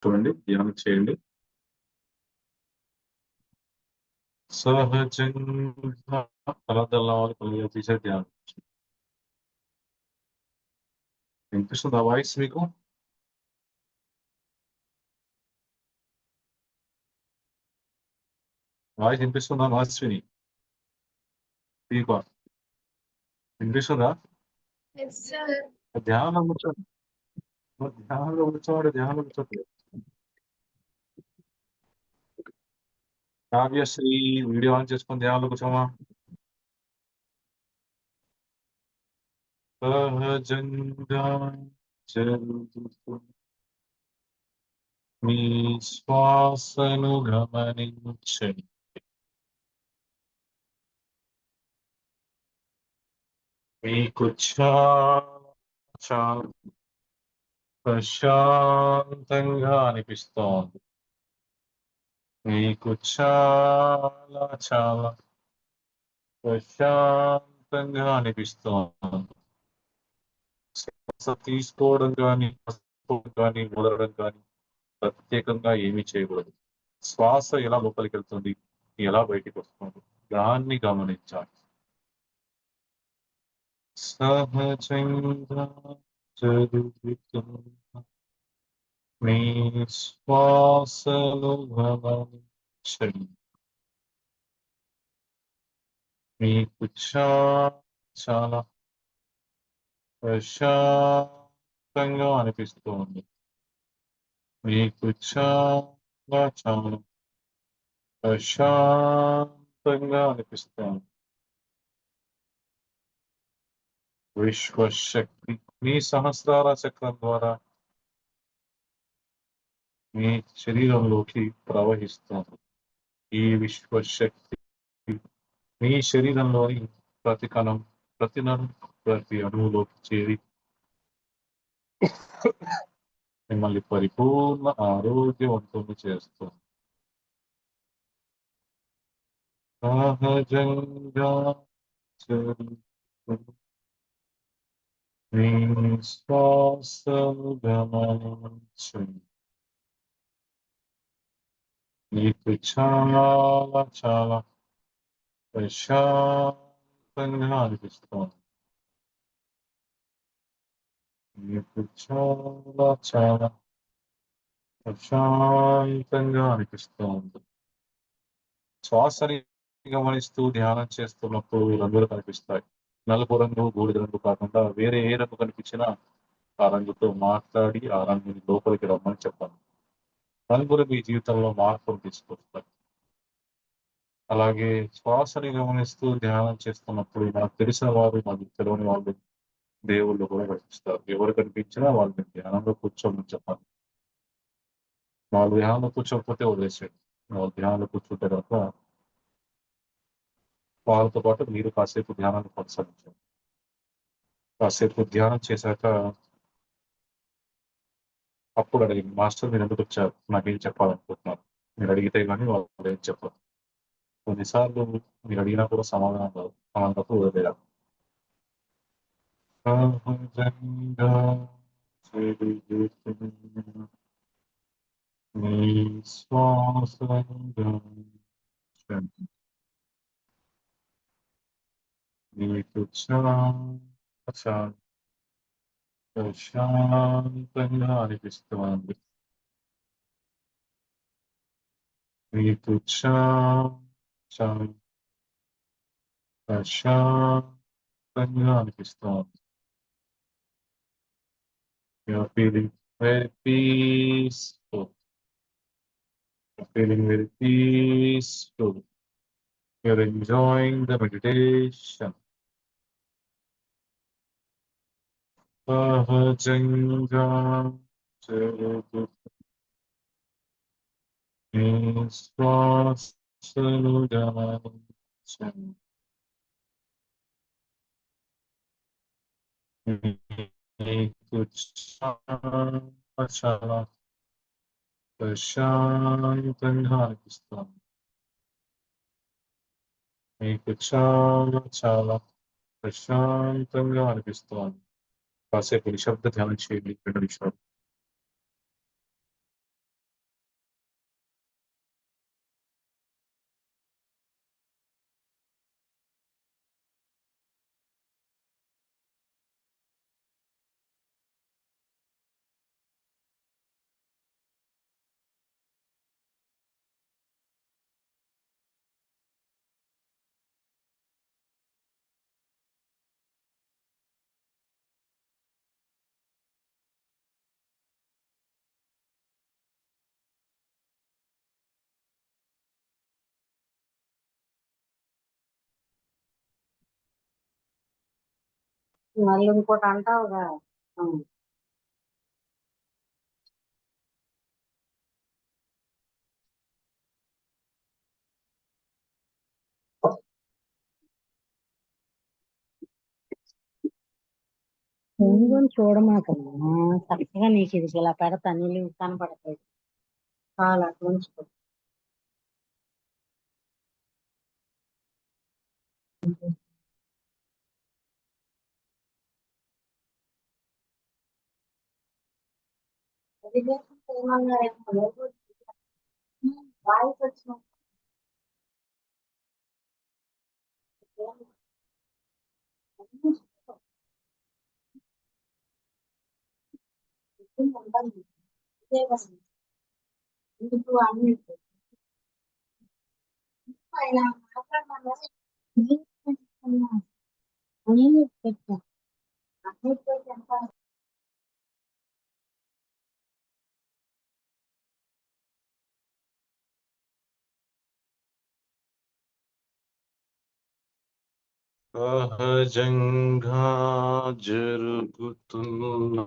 చూడండి, ధ్యానం చేయండి. సహజంగా కలదల్లాలు కలిగజేసే ధ్యానం. వినిపిస్తుందా వాయిస్ మీకు? వాయిస్ వినిపిస్తుందా వాస్విని? దీప వినిపిస్తుందా? Yes sir. ధ్యానంలో కూర్చోండి. ధ్యానంలో కూర్చోండి, ధ్యానంలో కూర్చోండి. కావ్యశ్రీ వీడియో ఆన్ చేసుకొని ధ్యానంలో కూర్చోమా. సహజంగా జరుగుతూ మీ శ్వాసను గమనించండి. మీకు చాలా ప్రశాంతంగా అనిపిస్తోంది. మీకు చాలా ప్రశాంతంగా అనిపిస్తోంది. శ్వాస తీసుకోవడం గానీ, వదలడం గానీ ప్రత్యేకంగా ఏమీ చేయకూడదు. శ్వాస ఎలా లోపలికెళ్తుంది, ఎలా బయటికొస్తుంది దాన్ని గమనించాలి. సహజంగా జరుగుతున్న మీ శ్వాసను గమనించండి. మీకు చాలా ప్రశాంతంగా అనిపిస్తుంది. మీకు చాలా ప్రశాంతంగా అనిపిస్తోంది. విశ్వశక్తి మీ సహస్రార చక్రం ద్వారా మీ శరీరంలోకి ప్రవహిస్తోంది. ఈ విశ్వశక్తి మీ శరీరంలోని ప్రతి కణం, ప్రతి నరం, ప్రతి అణువులోకి చేరి మిమ్మల్ని పరిపూర్ణ ఆరోగ్యవంతుల్ని చేస్తుంది. సహజంగా జరుగుతున్న మీ శ్వాసను గమనించండి. మీకు చాలా ప్రశాంతంగా అనిపిస్తోంది. మీకు చాలా ప్రశాంతంగా అనిపిస్తోంది. శ్వాసని గమనిస్తూ ధ్యానం చేస్తున్నప్పుడు రంగులు కనిపిస్తాయి. నలుపు రంగు, బూడిద రంగు కాకుండా వేరే ఏ రంగు కనిపించినా ఆ రంగుతో మాట్లాడి ఆ రంగుని లోపలికి రమ్మని చెప్పండి. రంగులు మీ జీవితంలో మార్పులు తీసుకొస్తాయి. అలాగే శ్వాసని గమనిస్తూ ధ్యానం చేస్తున్నప్పుడు మనకు తెలిసిన వారు, మనకు తెలియని వాళ్ళు, దేవుళ్ళు కూడా కనిపిస్తారు. ఎవరు కనిపించినా వాళ్ళని ధ్యానంలో కూర్చోమని చెప్పాలి. వాళ్ళు ధ్యానంలో కూర్చోకపోతే వదిలేసేయండి. వాళ్ళు ధ్యానంలో కూర్చుంటే గనక వాళ్ళతో పాటు మీరు కాసేపు ధ్యానాన్ని కొనసాగించండి. కాసేపు ధ్యానం చేశాక అప్పుడు అడగండి, మాస్టర్ మీరెందుకొచ్చారు? నాకేం చెప్పాలనుకుంటున్నారు? మీరు అడిగితే గాని వాళ్ళేం చెప్పరు. కొన్నిసార్లు మీరు అడిగినా కూడా సమాధానం రాదు. అలాంటప్పుడు వదిలేయాలి. సహజంగా జరుగుతున్న మీ శ్వాసను గమనించండి. మీకు చాలా ప్రశాంతంగా అనిపిస్తోంది. మీకు చాలా ప్రశాంతంగా అనిపిస్తోంది. You're feeling very peaceful. You're feeling very peaceful. You're enjoying the meditation. సహజంగా జరుగుతున్న మీ శ్వాసను గమనించండి. మీకు చాలా ప్రశాంతంగా అనిపిస్తోంది. మీకు చాలా ప్రశాంతంగా అనిపిస్తోంది. కాసేపు నిశ్శబ్ద ధ్యానం చేయండి 2 నిమిషాలు. మళ్ళీ ఇంకోటి అంటావుగా. ఉమ్. ఫోన్ చూడమాకమ్మా, చక్కగా నీకు ఇది ఇలా పెడతా, నీళ్ళు కనపడతాయి. చాలా అట్లా ఉంచుకో. అది లేకపోతే ఏమన్నారేమో, వాయిస్ వచ్చిన ఎందుకు అన్ని ఆయన మాట్లాడమన్నా నేను పెట్టా అన్నిటితో చెప్పాలి. సహజంగా జరుగుతున్న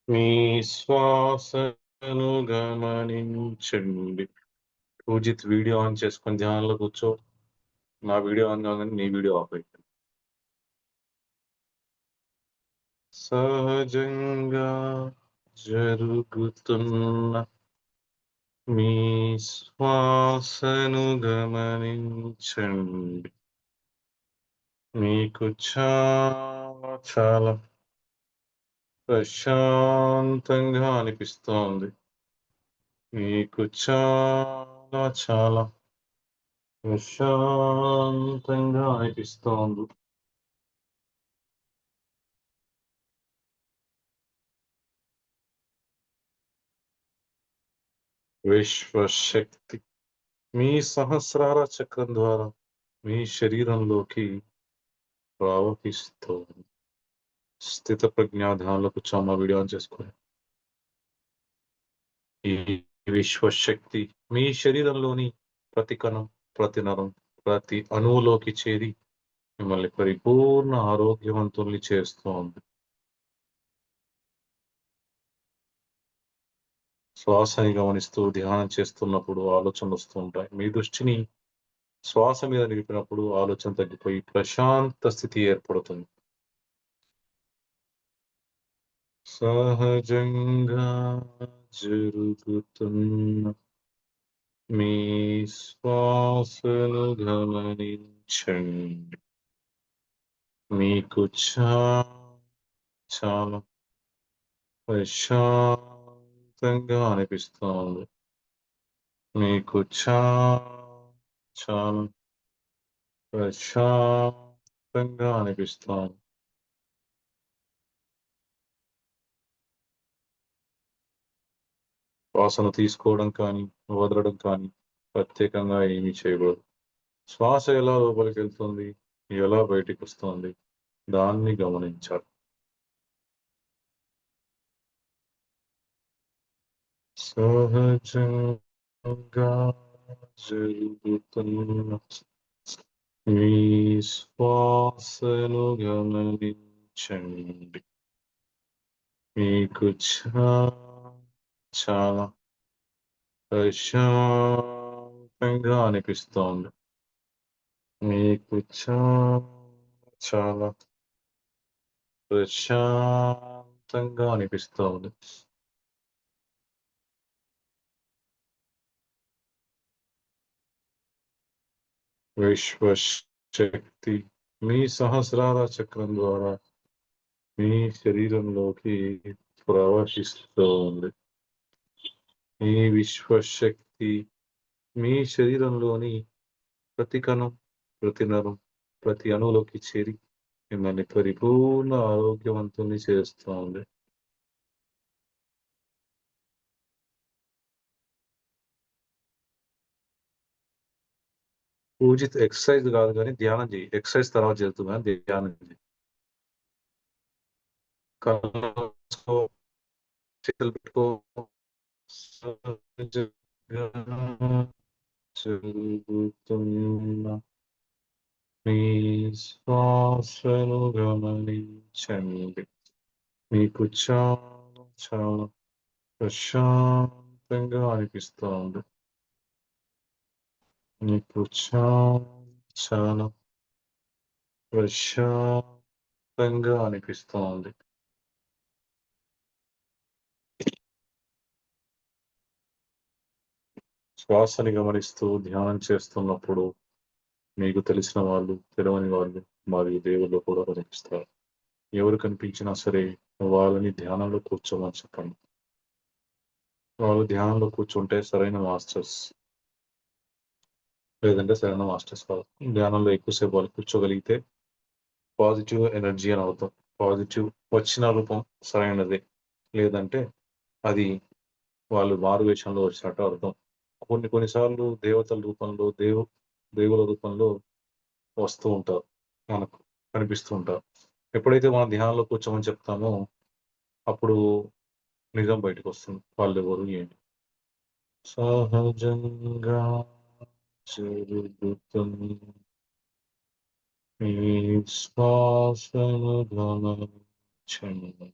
మీ శ్వాసను గమనించండి. పూజిత్ వీడియో ఆన్ చేసుకొని ధ్యానంలో కూర్చో. నా వీడియో ఆన్ కాగానే నీ వీడియో ఆఫ్ అయిపోయింది. సహజంగా జరుగుతున్న మీ శ్వాసను గమనించండి. మీకు చాలా చాలా ప్రశాంతంగా అనిపిస్తోంది. మీకు చాలా చాలా ప్రశాంతంగా అనిపిస్తోంది. విశ్వశక్తి మీ సహస్రార చక్రం ద్వారా మీ శరీరంలోకి ప్రవహిస్తోంది. స్థిత ప్రజ్ఞాధానంలో కూర్చోమ్మ, వీడియో ఆన్ చేసుకొని. ఈ విశ్వశక్తి మీ శరీరంలోని ప్రతి కణం, ప్రతి నరం, ప్రతి అణువులోకి చేరి మిమ్మల్ని పరిపూర్ణ ఆరోగ్యవంతుల్ని చేస్తోంది. శ్వాసని గమనిస్తూ ధ్యానం చేస్తున్నప్పుడు ఆలోచనలు వస్తూ ఉంటాయి. మీ దృష్టిని శ్వాస మీద నిలిపినప్పుడు ఆలోచన తగ్గిపోయి ప్రశాంత స్థితి ఏర్పడుతుంది. సహజంగా జరుగుతున్న మీ శ్వాసను గమనించండి. మీకు చాలా ప్రశాంతంగా అనిపిస్తోంది. మీకు చాలా ప్రశాంతంగా అనిపిస్తోంది. శ్వాసను తీసుకోవడం కానీ, వదలడం కానీ ప్రత్యేకంగా ఏమీ చేయకూడదు. శ్వాస ఎలా లోపలికి వెళ్తుంది, ఎలా బయటికి వస్తుంది, దాన్ని గమనించాలి. సహజంగా జరుగుతున్న మీ శ్వాసను గమనించండి. మీకు చాలా ప్రశాంతంగా అనిపిస్తోంది. మీకు చాలా ప్రశాంతంగా అనిపిస్తోంది. విశ్వశక్తి మీ సహస్రార చక్రం ద్వారా మీ శరీరంలోకి ప్రవహిస్తోంది. ఈ విశ్వశక్తి మీ శరీరంలోని ప్రతి కణం, ప్రతి నరం, ప్రతి అణువులోకి చేరి మిమ్మల్ని పరిపూర్ణ ఆరోగ్యవంతుల్ని చేస్తోంది. పూజిత్ ఎక్సర్సైజ్ కాదు కానీ ధ్యానం చేయి. ఎక్సర్సైజ్ తర్వాత చేస్తుంది కానీ ధ్యానం చేయి. కళ్ళు మూసుకో, చేతులు పెట్టుకో. సహజంగా జరుగుతున్న మీ శ్వాసను గమనించండి. మీకు చాలా చాలా ప్రశాంతంగా అనిపిస్తోంది. మీకు చాలా చాలా ప్రశాంతంగా అనిపిస్తోంది. శ్వాసని గమనిస్తూ ధ్యానం చేస్తున్నప్పుడు మీకు తెలిసిన వాళ్ళు, తెలవని వాళ్ళు మరియు దేవుళ్ళు కూడా కనిపిస్తారు. ఎవరు కనిపించినా సరే వాళ్ళని ధ్యానంలో కూర్చోమని చెప్పండి. వాళ్ళు ధ్యానంలో కూర్చుంటే సరైన మాస్టర్స్. లేదంటే సరైన మాస్టర్స్ కాదు. ధ్యానంలో ఎక్కువసేపు వాళ్ళు కూర్చోగలిగితే పాజిటివ్ ఎనర్జీ అని అర్థం. పాజిటివ్ వచ్చిన రూపం సరైనదే. లేదంటే అది వాళ్ళు మారువేషంలో వచ్చినట్టు అర్థం. కొన్ని కొన్ని సార్లు దేవతల రూపంలో, దేవుల రూపంలో వస్తూ ఉంటారు. మనకు కనిపిస్తూ ఉంటారు. ఎప్పుడైతే మనం ధ్యానంలో కూర్చోమని చెప్తామో అప్పుడు నిజం బయటకొస్తుంది. వాళ్ళెవరు ఏంటి. సహజంగా జరుగుతుంది. మీ శ్వాసను గమనించండి.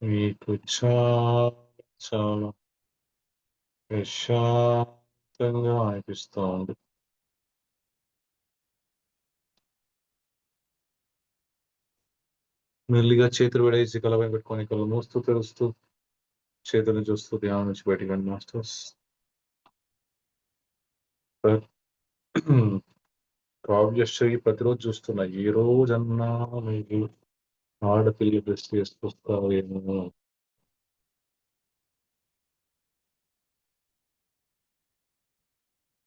మీకు చాలా చాలా ప్రశాంతంగా అనిపిస్తోంది. మెల్లిగా చేతులు విడేసి కళ్ళపైన పెట్టుకొని కళ్ళు మూస్తూ తెరుస్తూ చేతులను చూస్తూ ధ్యానం నుంచి బయటికి రండి మాస్టర్స్. కావ్యశ్రీ ప్రతిరోజు చూస్తున్నా. ఏ రోజన్నా మీకు ఆడపిల్లి డ్రెస్ వేసుకొస్తావేమో.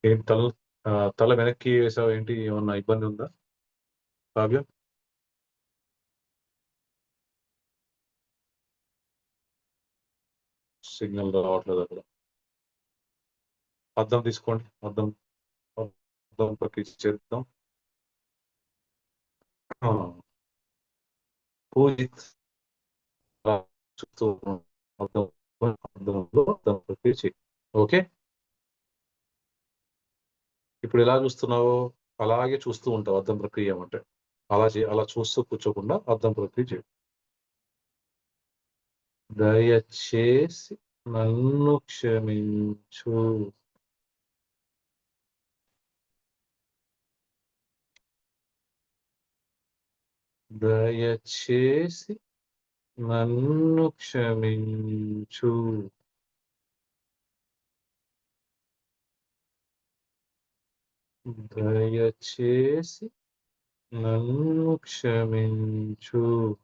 ఏంటి తల వెనక్కి వేసావు ఏంటి? ఏమన్నా ఇబ్బంది ఉందా కావ్య? సిగ్నల్ రావట్లేదు అక్కడ. అద్దం తీసుకోండి. అద్దం పక్కకి చేద్దాం. ఆ, పూజిత్ అలా చూస్తూ అద్దం అద్దం పక్కకి చెయ్యి. ఓకే. ఇప్పుడు ఎలా చూస్తున్నావో అలాగే చూస్తూ ఉంటావు అద్దం ప్రక్రియ అంటే. అలా చూస్తూ కూర్చోకుండా అద్దం ప్రక్రియ చేయి. దయచేసి నన్ను క్షమించు. దయచేసి నన్ను క్షమించు. దయచేసి నన్ను క్షమించు.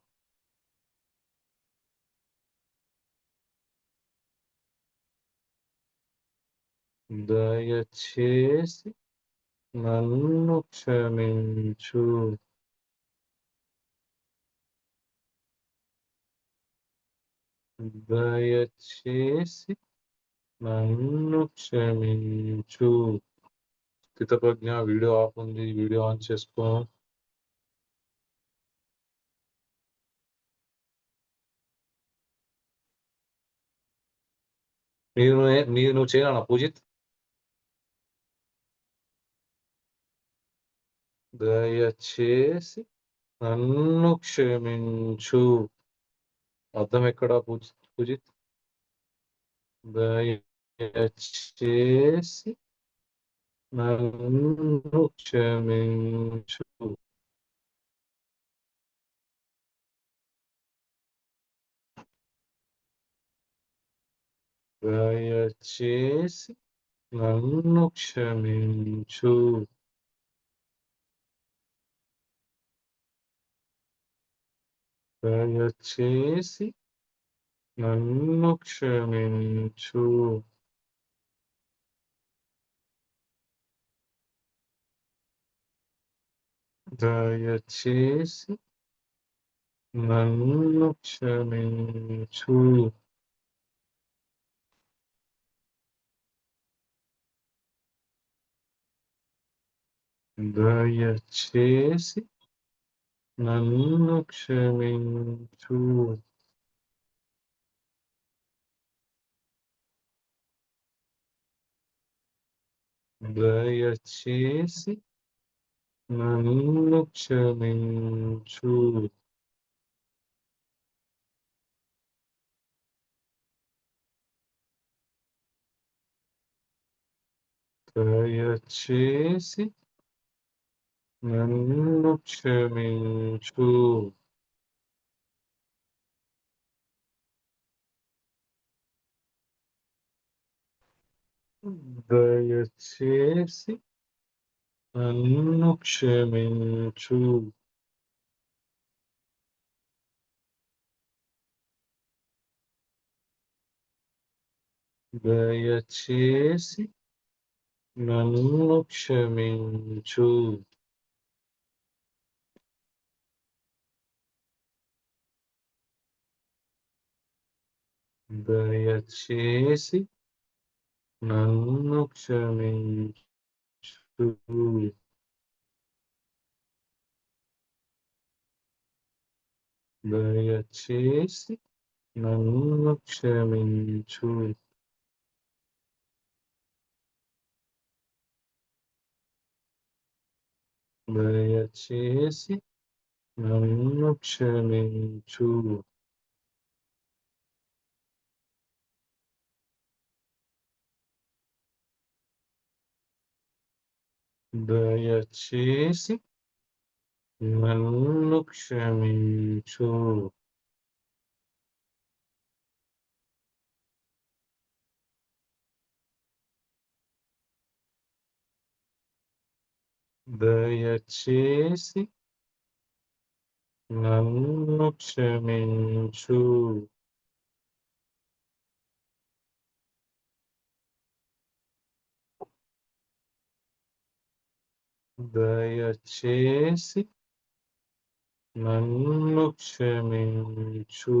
దయచేసి నన్ను క్షమించు. దయచేసి నన్ను క్షమించు. స్థితప్రజ్ఞ వీడియో ఆఫ్ ఉంది. వీడియో ఆన్ చేసుకో. నువ్వు చేయాలన్నా పూజిత్. దయచేసి నన్ను క్షమించు. అర్థం ఎక్కడా పూజిత్? దయచేసి నన్ను క్షమించు. దయచేసి నన్ను క్షమించు. దయచేసి నన్ను క్షమించు. దయచేసి నన్ను క్షమించు. దయచేసి నన్ను క్షమించు. దయచేసి నన్ను క్షమించు. దయచేసి నన్ను క్షమించు. దయచేసి నన్ను క్షమించు. దయచేసి నన్ను క్షమించు. దయచేసి నన్ను క్షమించు. దయచేసి నన్ను క్షమించు. దయచేసి నన్ను క్షమించు. దయచేసి నన్ను క్షమించు. దయచేసి నన్ను క్షమించు. దయచేసి నన్ను క్షమించు.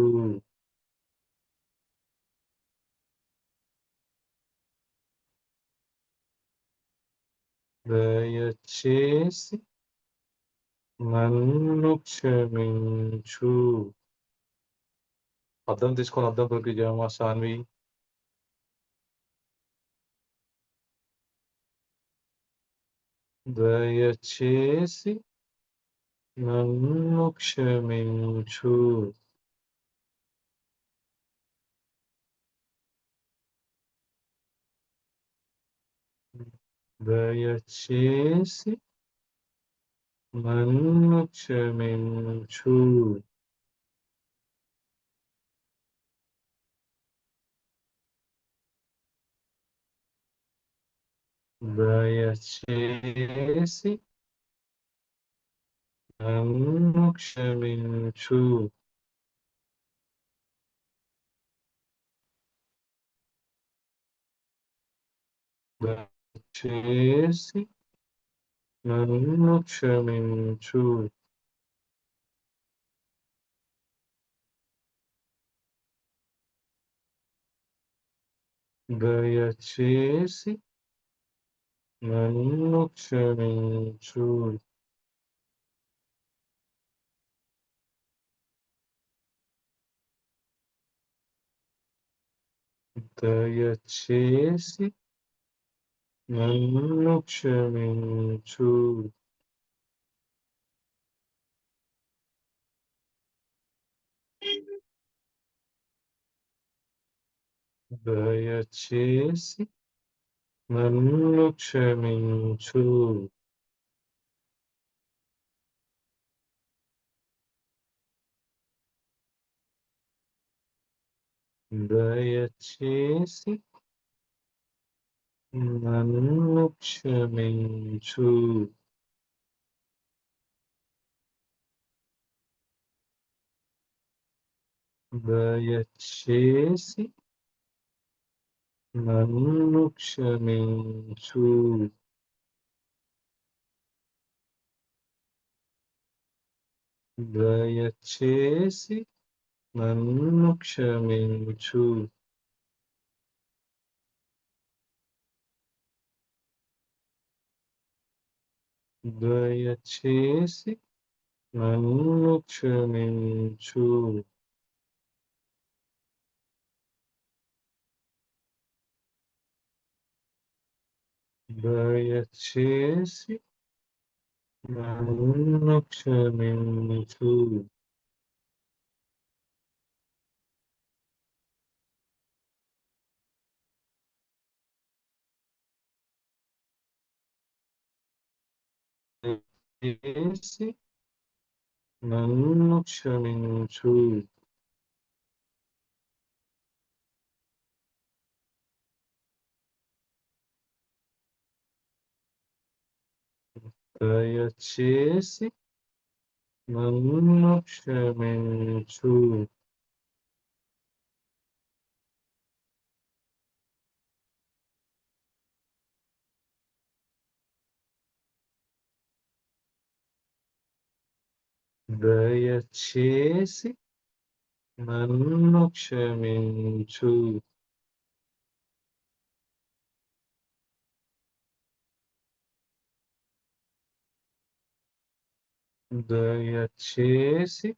దయచేసి నన్ను క్షమించు. అద్దం తీసుకొని అద్దం కొరికి జయమా సాన్వి. దయచేసి నన్ను క్షమించు. దయచేసి నన్ను క్షమించు. దయచేసి నన్ను క్షమించు. దయచేసి నన్ను క్షమించు. దయచేసి నన్ను క్షమించు. దయచేసి నన్ను క్షమించు. దయచేసి నన్ను క్షమించు. దయచేసి నన్ను క్షమించు. దయచేసి నన్ను క్షమించు. దయచేసి నన్ను క్షమించు. దయచేసి నన్ను క్షమించు. దయచేసి నన్ను క్షమించు. దయచేసి నన్ను క్షమించు. దయచేసి నన్ను క్షమించు. దయచేసి నన్ను క్షమించు. దయచేసి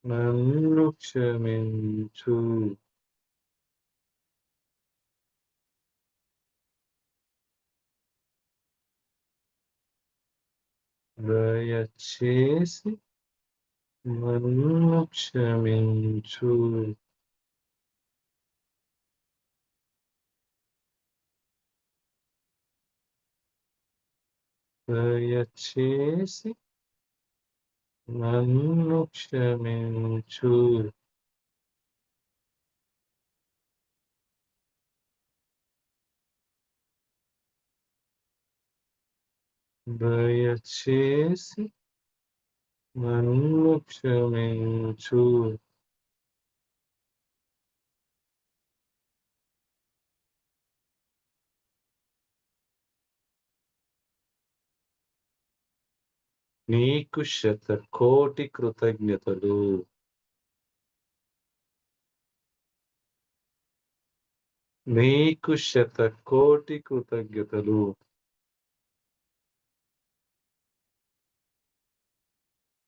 నన్ను క్షమించు. దయచేసి నన్ను క్షమించు. దయచేసి నన్ను క్షమించు. దయచేసి నన్ను క్షమించు. నీకు శతకోటి కృతజ్ఞతలు. నీకు శతకోటి కృతజ్ఞతలు.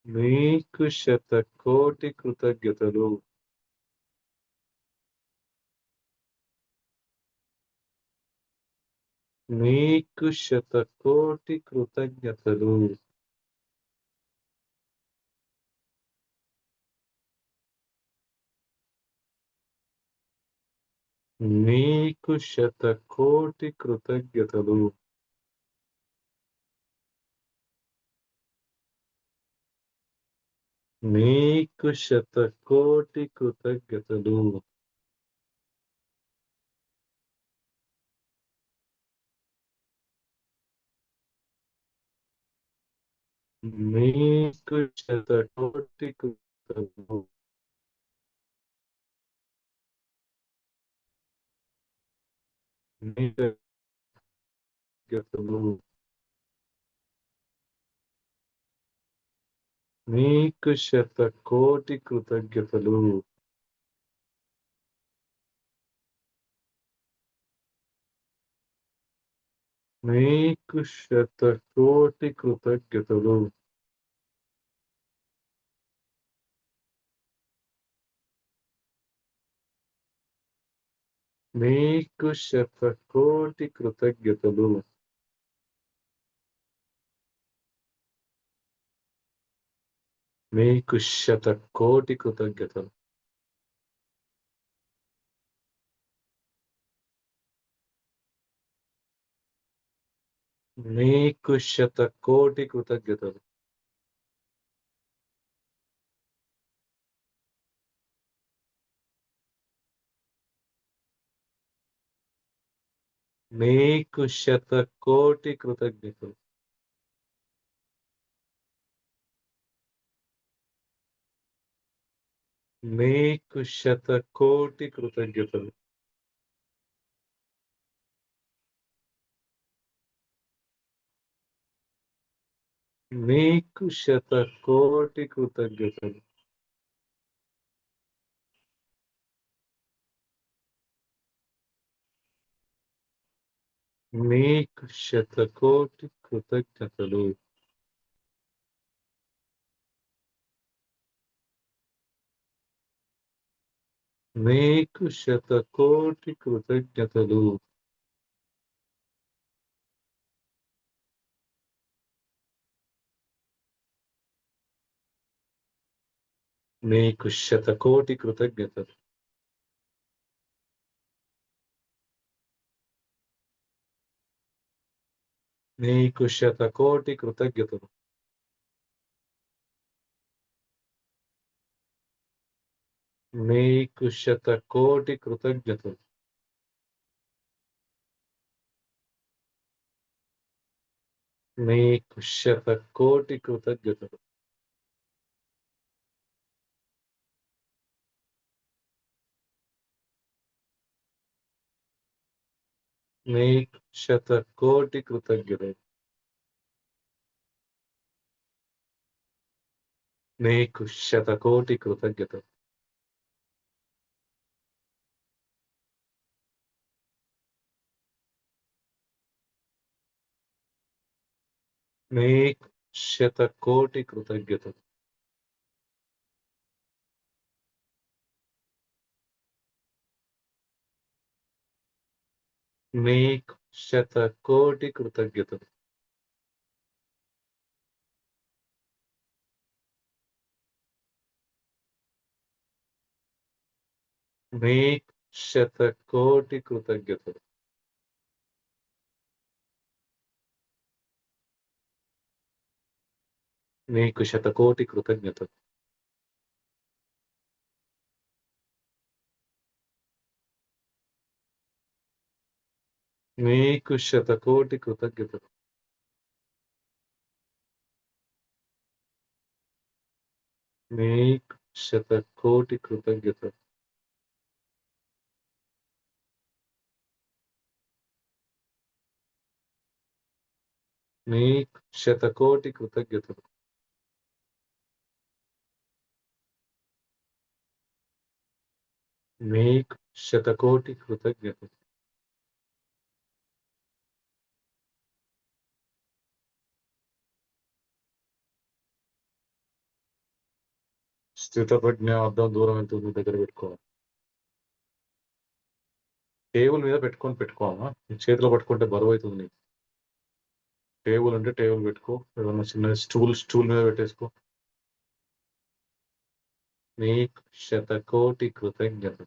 నీకు శతకోటి కృతజ్ఞతలు. నీకు శతకోటి కృతజ్ఞతలు. నీకు శతకోటి కృతజ్ఞతలు. నీకు శతకోటి కృతజ్ఞతలు. నీకు శతకోటి కృతజ్ఞతలు. నీకు కృతజ్ఞతలు. నీకు శతకోటి కృతజ్ఞతలు. నీకు శతకోటి కృతజ్ఞతలు. నీకు శతకోటి కృతజ్ఞతలు. నీకు శతకోటి కృతజ్ఞతలు. నీకు శతకోటి కృతజ్ఞతలు. నీకు శతకోటి కృతజ్ఞతలు. నీకు శతకోటి కృతజ్ఞతలు. నీకు శతకోటి కృతజ్ఞతలు. నీకు శతకోటి కృతజ్ఞతలు. నీకు శతకోటి కృతజ్ఞతలు. నీకు శతకోటి కృతజ్ఞతలు. నీకు శతకోటి కృతజ్ఞతలు. నీకు శతకోటి కృతజ్ఞతలు. నీకు శతకోటి కృతజ్ఞతలు. నీకు శతకోటి కృతజ్ఞతలు. నీకు శతకోటి కృతజ్ఞతలు. నీకు శతకోటి కృతజ్ఞతలు. నీకు శతకోటి కృతజ్ఞతలు. నీకు శతకోటి కృతజ్ఞతలు. నీకు శతకోటి కృతజ్ఞతలు. నీకు శతకోటి కృతజ్ఞతలు. నీకు శతకోటి కృతజ్ఞతలు. నీకు శతకోటి కృతజ్ఞతలు. నీకు శతకోటి కృతజ్ఞతలు. స్థితప్రజ్ఞ అర్థం దూరం ఎంత ఉంది దగ్గర పెట్టుకోవాలి. టేబుల్ మీద పెట్టుకోవాలా? నీ చేతిలో పట్టుకుంటే బరువు అవుతుంది నీకు. టేబుల్ అంటే టేబుల్ పెట్టుకో, ఏదన్నా చిన్న స్టూల్ మీద పెట్టేసుకో. నీకు శతకోటి కృతజ్ఞతలు.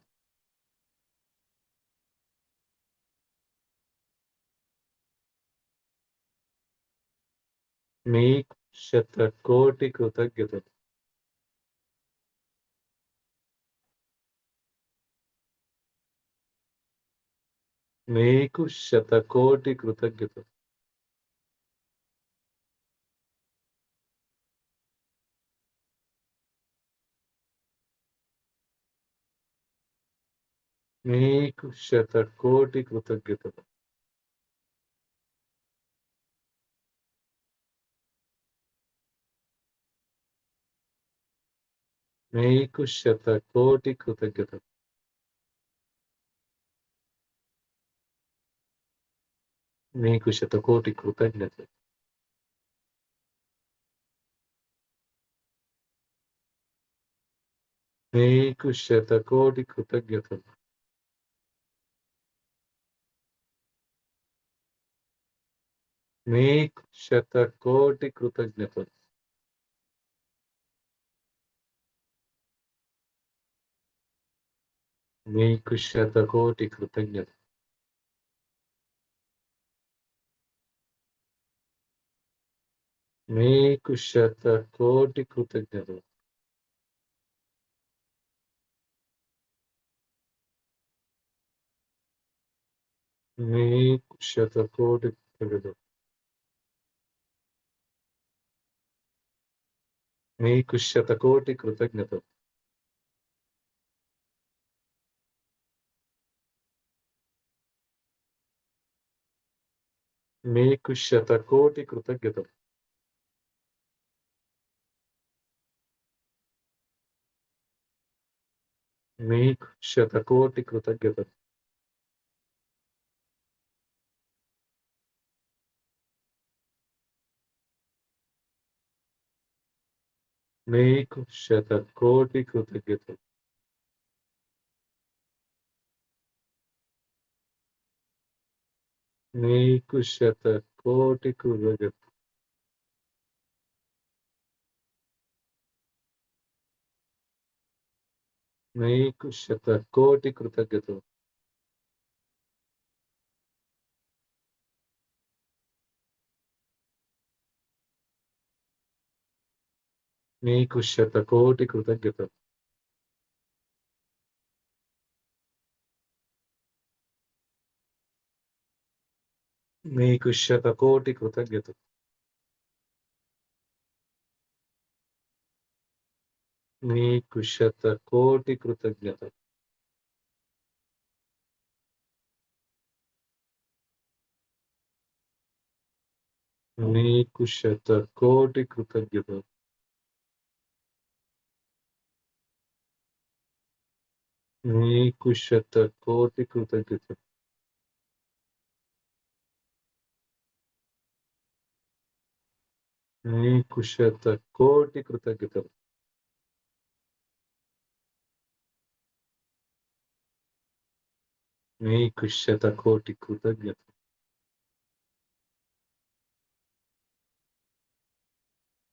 నీకు శతకోటి కృతజ్ఞతలు. నీకు శతకోటి కృతజ్ఞతలు. నీకు శతకోటి కృతజ్ఞతలు. నీకు శతకోటి కృతజ్ఞతలు. నీకు శతకోటి కృతజ్ఞతలు. నీకు శతకోటి కృతజ్ఞతలు. నీకు శతకోటి కృతజ్ఞతలు. నీకు శతకోటి కృతజ్ఞతలు. నీకు శతకోటి కృతజ్ఞతలు. నీకు శతకోటి కృతజ్ఞతలు. నీకు శతకోటి కృతజ్ఞతలు. నీకు శతకోటి కృతజ్ఞతలు. నీకు శతకోటి కృతజ్ఞతలు. నీకు శతకోటి కృతజ్ఞతలు. నీకు శతకోటి కృతజ్ఞతలు. నీకు శతకోటి కృతజ్ఞతలు. నీకు శతకోటి కృతజ్ఞతలు. నీకు శతకోటి కృతజ్ఞతలు. నీకు శతకోటి కృతజ్ఞతలు. నీకు శతకోటి కృతజ్ఞతలు. నీకు శతకోటి కృతజ్ఞతలు. నీకు శతకోటి కృతజ్ఞతలు. నీకు శతకోటి కృతజ్ఞతలు.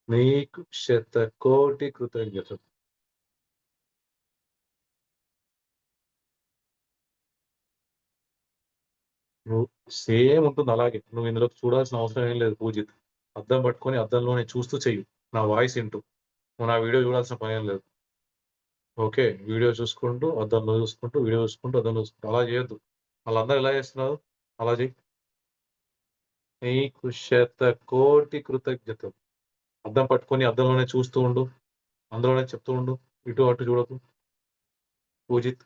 నీకు శతకోటి కృతజ్ఞతలు. నువ్వు సేమ్ ఉంటుంది అలాగే. నువ్వు ఇందులోకి చూడాల్సిన అవసరం ఏం లేదు పూజిత్. అద్దం పట్టుకొని అద్దంలోనే చూస్తూ చెయ్యి. నా వాయిస్ ఇంటూ. నువ్వు నా వీడియో చూడాల్సిన పనేం లేదు. ఓకే. వీడియో చూసుకుంటూ, అద్దంలో చూసుకుంటూ, వీడియో చూసుకుంటూ, అద్దంలో చూసుకుంటూ అలా చేయొద్దు. వాళ్ళందరూ ఎలా చేస్తున్నారు? అలా చెయ్యి. నీకు శతకోటి కృతజ్ఞతలు. అద్దం పట్టుకొని అద్దంలోనే చూస్తూ ఉండు. అందులోనే చెప్తూ ఉండు. ఇటు అటు చూడకు. పూజిత్.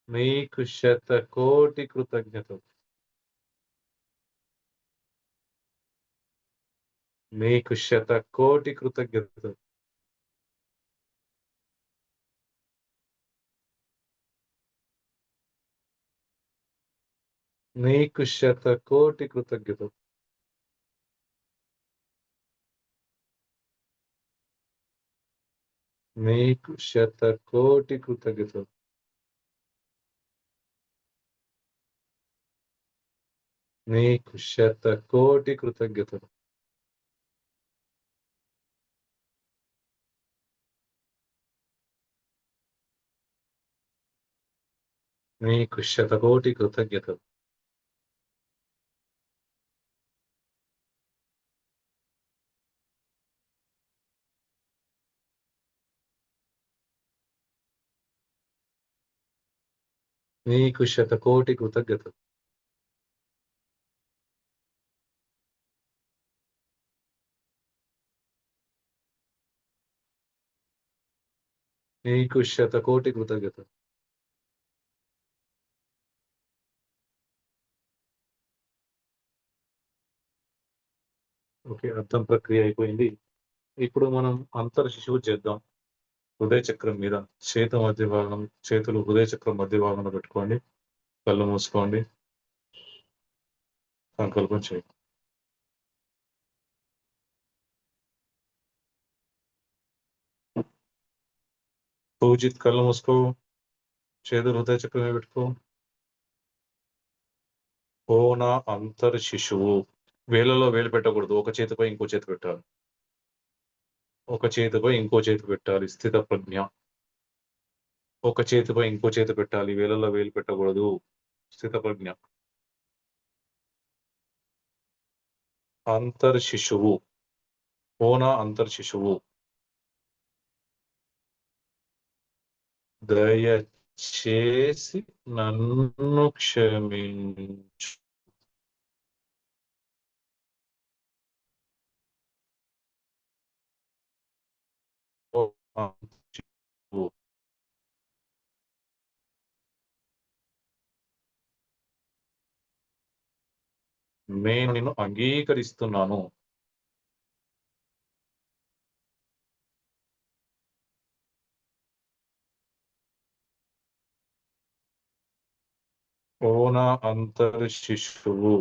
నీకు శతకోటి కృతజ్ఞతలు. నీకు శతకోటి కృతజ్ఞతలు. నీకు శతకోటి కృతజ్ఞతలు. నీకు శతకోటి కృతజ్ఞతలు. నీకు శతకోటి కృతజ్ఞతలు. నీకు శతకోటి కృతజ్ఞతలు. నీకు శతకోటి కృతజ్ఞతలు. నీకు శతకోటి కృతజ్ఞతలు. ఓకే. అర్థం ప్రక్రియ అయిపోయింది. ఇప్పుడు మనం అంతర్శిశువు చేద్దాం. హృదయ చక్రం మీద చేతులు హృదయ చక్రం మధ్య భాగంలో పెట్టుకోండి. కళ్ళు మూసుకోండి. సంకల్పం చేయండి. పూజిత్ కళ్ళు మూసుకో. చేతులు హృదయ చక్రం మీద పెట్టుకో. కోన అంతర్శిశువు. వేళ్ళలో వేలు పెట్టకూడదు. ఒక చేతిపై ఇంకో చేతి పెట్టాలి. ఒక చేతిపై ఇంకో చేతి పెట్టాలి. స్థిత ప్రజ్ఞ. ఒక చేతిపై ఇంకో చేతి పెట్టాలి. వేళ్ళలో వేలు పెట్టకూడదు. స్థిత ప్రజ్ఞ. అంతర్శిశువు. కోన అంతర్శిశువు. దయచేసి నన్ను క్షమించు. అంతర్శిశువు. నేను నిన్ను అంగీకరిస్తున్నాను. కోన అంతర్శిశువు.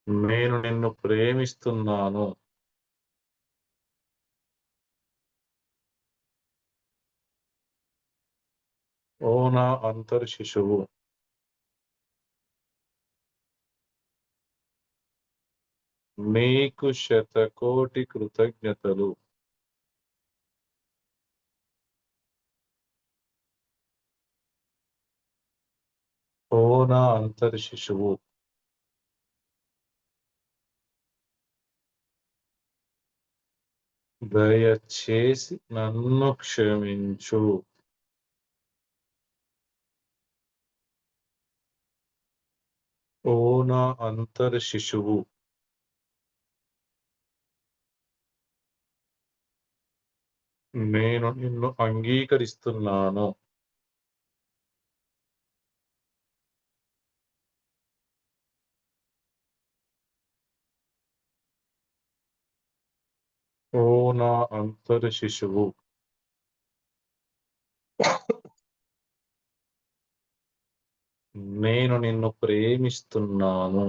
నేను నిన్ను ప్రేమిస్తున్నాను. కోన అంతర్శిశువు. మీకు శతకోటి కృతజ్ఞతలు. ఓ నా అంతర్శిశువు, దయచేసి నన్ను క్షమించు. ఓ నా అంతర్శిశువు, నేను నిన్ను అంగీకరిస్తున్నాను. ఓ నా అంతర్శిశువు, నేను నిన్ను ప్రేమిస్తున్నాను.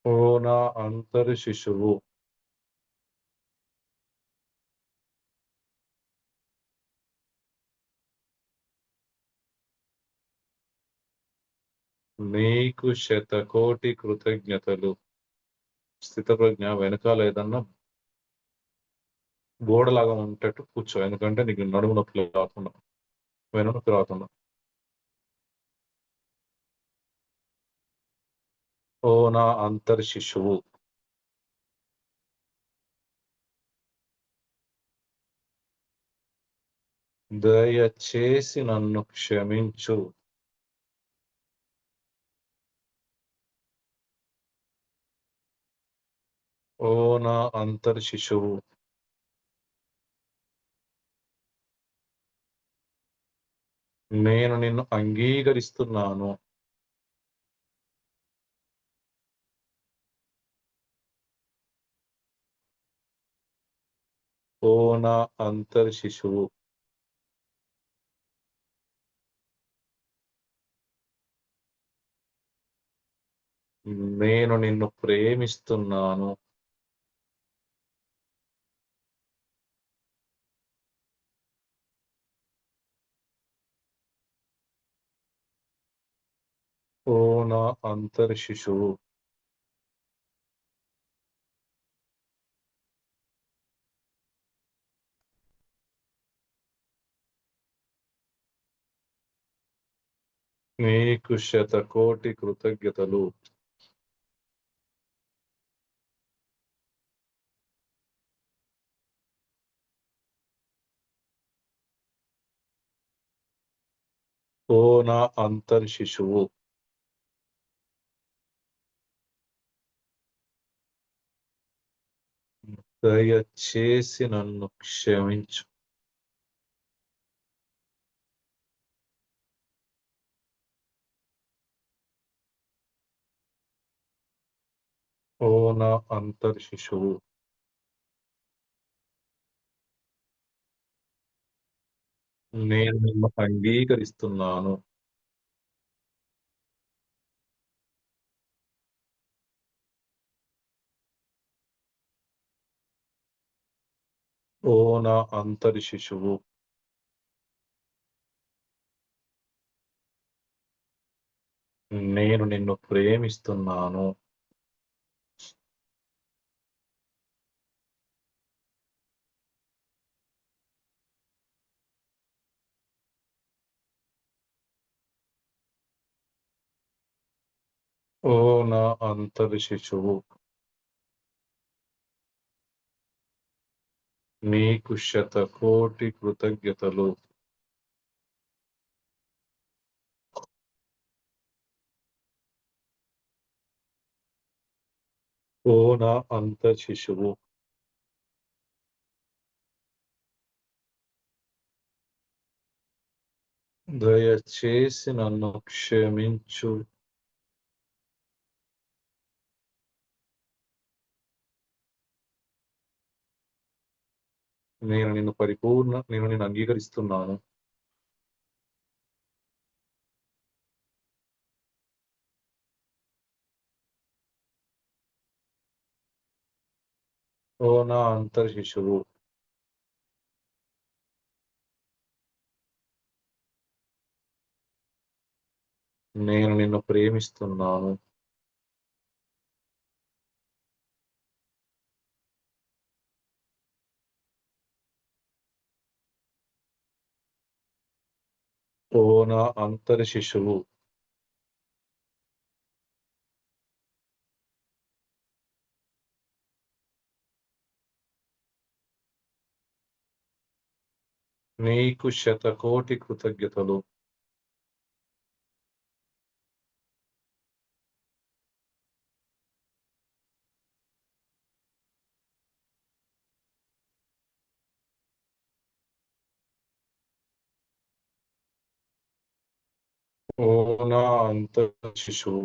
ఓ నా అంతర్శిశువు, నీకు శతకోటి కృతజ్ఞతలు. స్థితప్రజ్ఞ వెనకాల ఏదన్నా గోడలాగా ఉండేటట్టు కూర్చో. ఎందుకంటే నీకు నడుము నొప్పి రాకుండా, వెన్నునొప్పి రాకుండా. ఓ నా అంతర్శిశువు, దయచేసి నన్ను క్షమించు. ఓ నా అంతర్శిశువు, నేను నిన్ను అంగీకరిస్తున్నాను. ఓ నా అంతర్శిశువు, నేను నిన్ను ప్రేమిస్తున్నాను. ఓ నా అంతర్శిశువు, నీకు శతకోటి కృతజ్ఞతలు. ఓ నా అంతర్శిశువు, దయచేసి నన్ను క్షమించు. ఓ నా అంతర్శిశువు, నేను నిన్ను అంగీకరిస్తున్నాను. ఓ నా అంతర్శిశువు, నేను నిన్ను ప్రేమిస్తున్నాను. ఓ నా అంతర్శిశువు, నీకు శతకోటి కృతజ్ఞతలు. ఓ నా అంతర్శిశువు, దయచేసి నన్ను క్షమించు. నేను నిన్ను అంగీకరిస్తున్నాను. ఓ నా అంతర్శిశువు, నేను నిన్ను ప్రేమిస్తున్నాను. ఓ నా అంతరశిశువు, నీకు శతకోటి కృతజ్ఞతలు. ఓ నా అంతరశిశువు,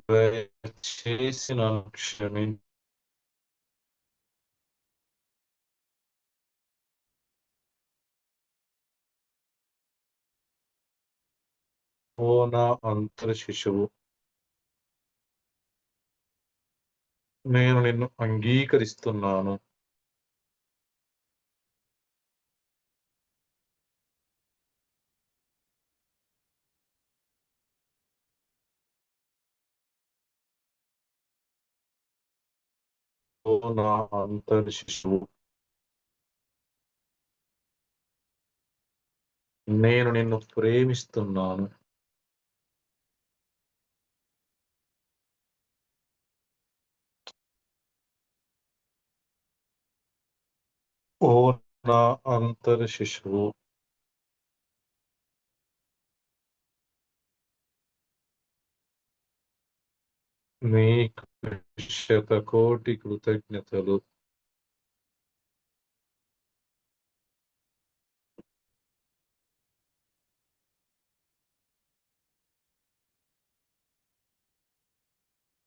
దయచేసి నన్ను క్షమించు. ఓ నా అంతరశిశువు, నేను నిన్ను అంగీకరిస్తున్నాను. ఓ నా అంతరశిశువు, నేను నిన్ను ప్రేమిస్తున్నాను. ఓ నా అంతరశిశువు, నీకు శతకోటి కృతజ్ఞతలు.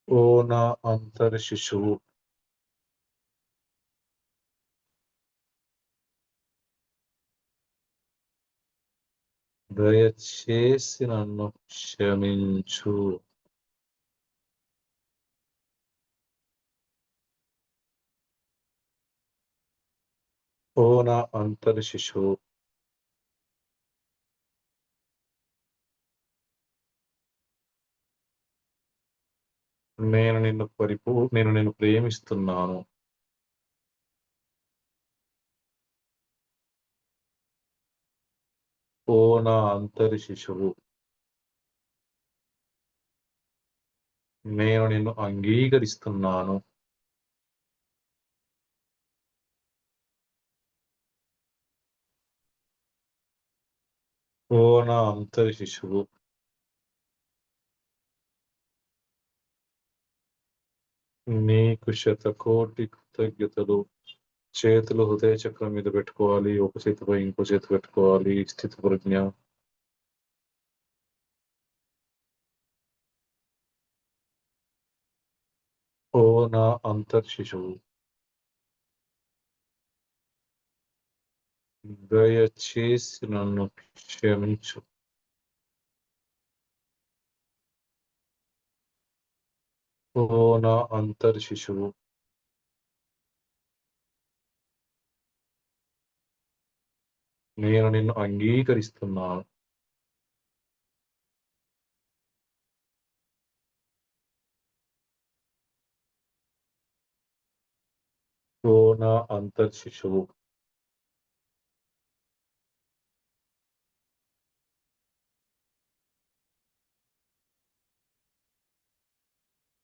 ఓ నా అంతరశిశువు, దయచేసి నన్ను క్షమించు. ఓ నా అంతరశిశువు, నేను నిన్ను ప్రేమిస్తున్నాను. ఓ నా అంతరశిశువు, నేను నిన్ను అంగీకరిస్తున్నాను. ఓ నా అంతరశిశువు, నీకు శతకోటి కృతజ్ఞతలు. చేతులు హృదయ చక్రం మీద పెట్టుకోవాలి. ఒక చేతిపై ఇంకో చేతి పెట్టుకోవాలి. స్థితి ప్రజ్ఞ. ఓ నా అంతర్శిశువు, దయచేసి నన్ను క్షమించు. ఓ నా అంతర్శిశువు, నేను నిన్ను అంగీకరిస్తున్నాను. ఓ నా అంతర్శిశువు,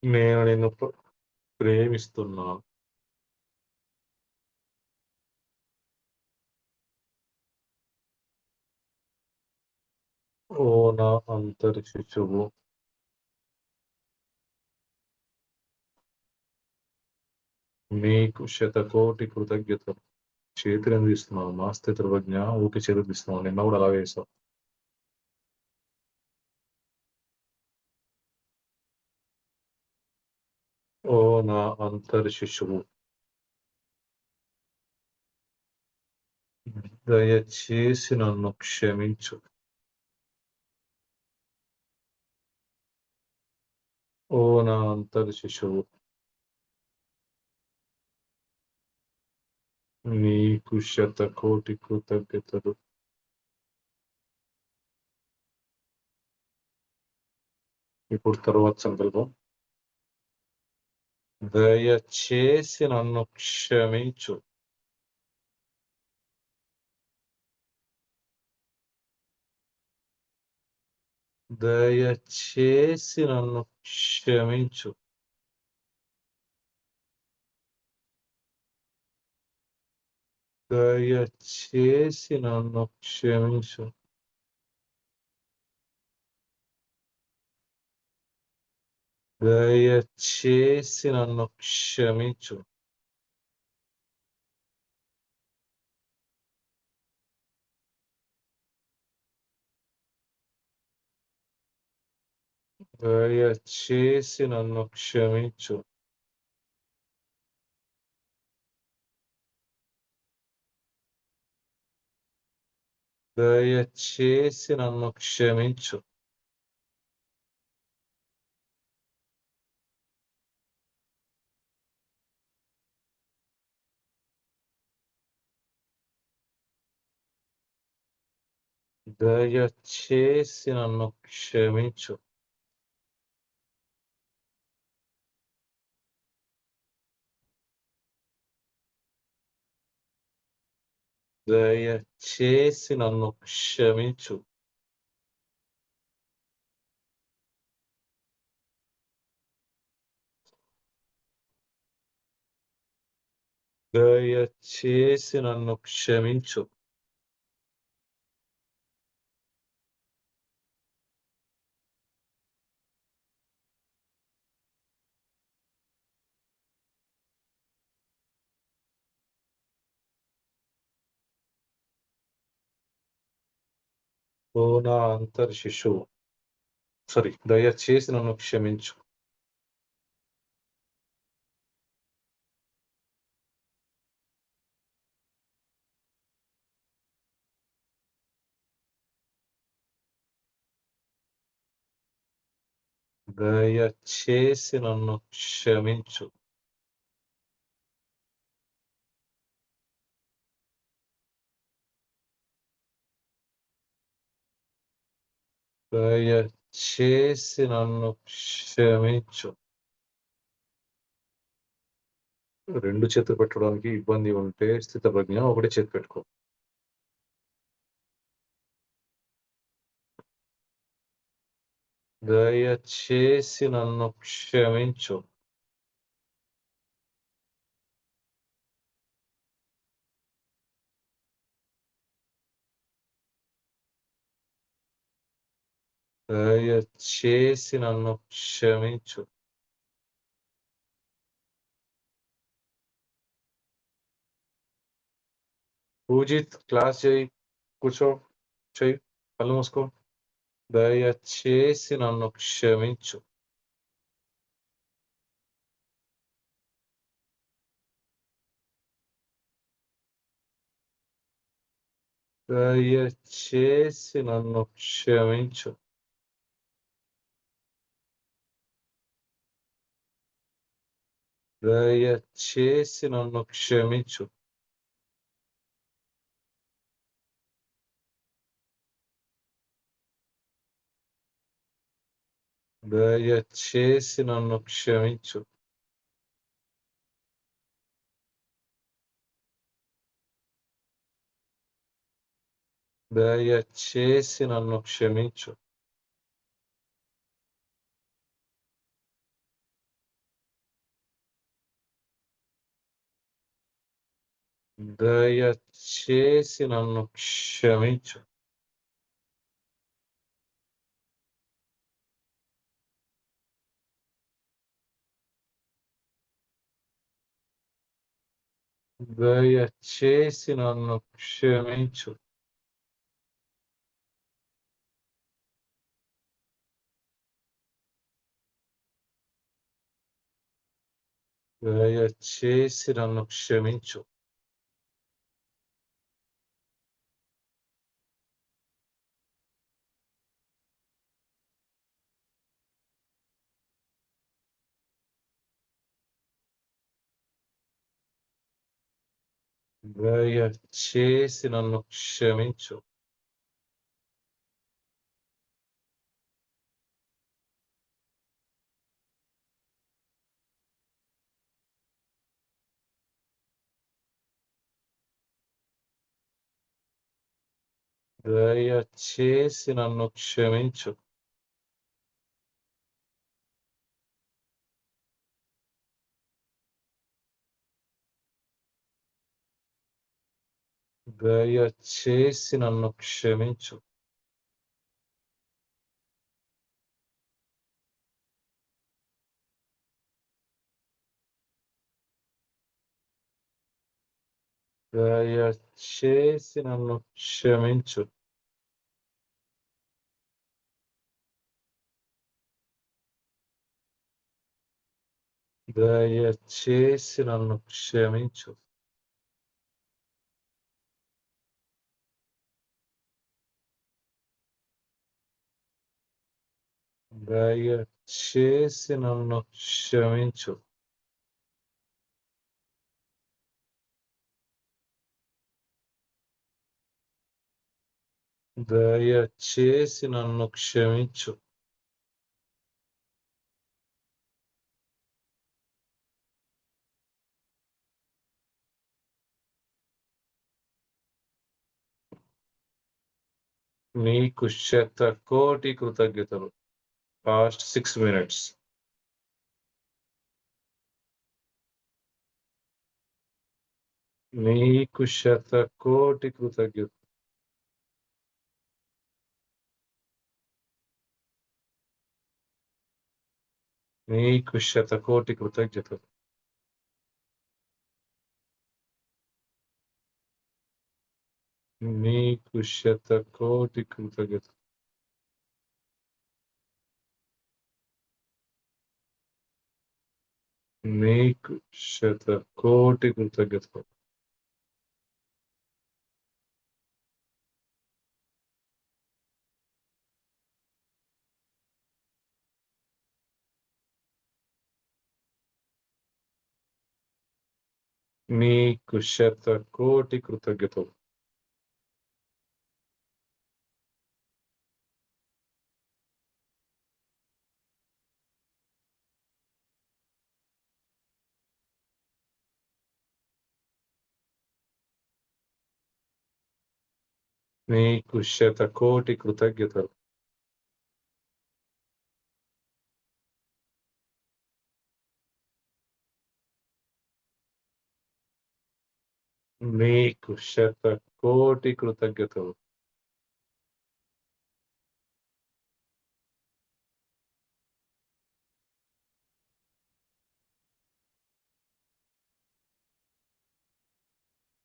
నేను నిన్ను ప్రేమిస్తున్నాను. ఓ నా అంతర్శిశువు, నీకు శతకోటి కృతజ్ఞతలు. చేతులు ఎందుకు ఇస్తున్నావు? మా స్థితిర్వజ్ఞ. ఊకే చేతులు ఇస్తున్నావు. నిన్న కూడా అలాగే వేసావు. ఓ నా అంతర్శిశువు, దయచేసి నన్ను క్షమించు. ఓ నా అంతర్శిశువు, నీకు శతకోటి కృతజ్ఞతలు. ఇప్పుడు తరువాత సంకల్పం. దయచేసి నన్ను క్షమించు. దయచేసి నన్ను క్షమించు. దయచేసి నన్ను క్షమించు. దయచేసి నన్ను క్షమించు. దయచేసి నన్ను క్షమించు. దయచేసి నన్ను క్షమించు. దయచేసి నన్ను క్షమించు. దయచేసి నన్ను క్షమించు. దయచేసి నన్ను క్షమించు. ఓ నా అంతర్శిశువు, దయచేసి నన్ను క్షమించు. దయచేసి నన్ను క్షమించు. దయచేసి నన్ను క్షమించు. 2 చేతులు పెట్టడానికి ఇబ్బంది ఉంటే స్థితప్రజ్ఞ, ఒకటే చేతి పెట్టుకో. దయచేసి నన్ను క్షమించు. దయచేసి నన్ను క్షమించు. పూజిత్, క్లాస్ చేయి, కూర్చో, చెయ్యి, కళ్ళు మూసుకో. దయచేసి నన్ను క్షమించు. దయచేసి నన్ను క్షమించు. దయచేసి నన్ను క్షమించు. దయచేసి నన్ను క్షమించు. దయచేసి నన్ను క్షమించు. దయచేసి నన్ను క్షమించు. దయచేసి నన్ను క్షమించు. దయచేసి నన్ను క్షమించు. దయచేసి నన్ను క్షమించు. దయచేసి నన్ను క్షమించు. దయచేసి నన్ను క్షమించు. దయచేసి నన్ను క్షమించు. దయచేసి నన్ను క్షమించు. దయచేసి నన్ను క్షమించు. దయచేసి నన్ను క్షమించు. నీకు శతకోటి కృతజ్ఞతలు. Past 6 minutes. నీకు శతకోటి కృతజ్ఞతలు. నీకు శతకోటి కృతజ్ఞతలు. నీకు శతకోటి కృతజ్ఞతలు. నీకు శతకోటి కృతజ్ఞతలు. నీకు శతకోటి కృతజ్ఞతలు. నీకు శతకోటి కృతజ్ఞతలు. నీకు శతకోటి కృతజ్ఞతలు.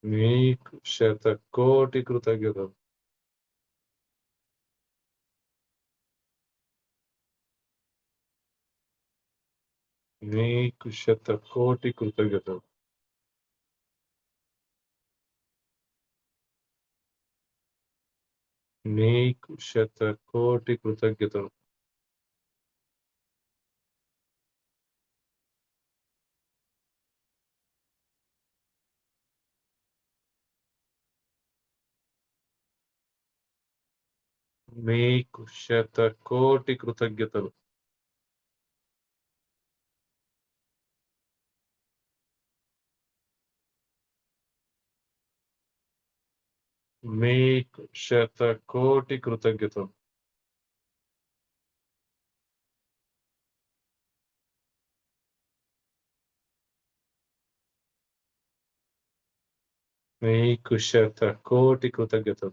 నీకు శతకోటి కృతజ్ఞతలు. నీకు శతకోటి కృతజ్ఞతలు. నీకు శతకోటి కృతజ్ఞతలు. నీకు శతకోటి కృతజ్ఞతలు. నీకు శతకోటి కృతజ్ఞతలు. నీకు శతకోటి కృతజ్ఞతలు.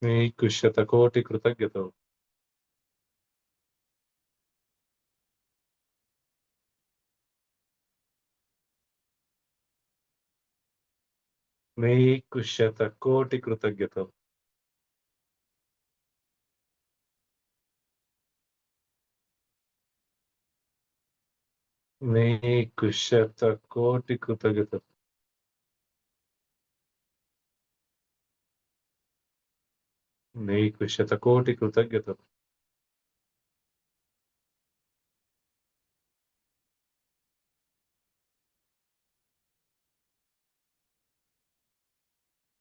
నీకు శతకోటి కృతజ్ఞతలు. నీకు శతకోటి కృతజ్ఞతలు. నీకు శతకోటి కృతజ్ఞతలు. నీకు శతకోటి కృతజ్ఞతలు.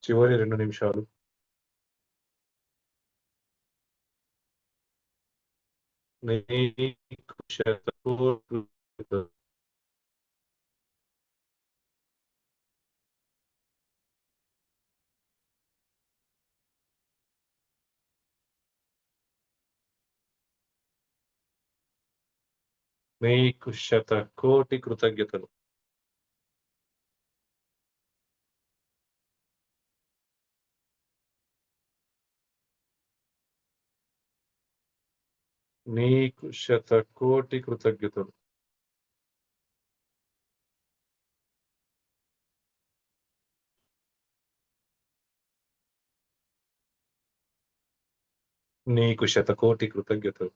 చివరి 2 నిమిషాలు. నీకు శతకోటి నీకు శతకోటి కృతజ్ఞతలు. నీకు శతకోటి కృతజ్ఞతలు. నీకు శతకోటి కృతజ్ఞతలు.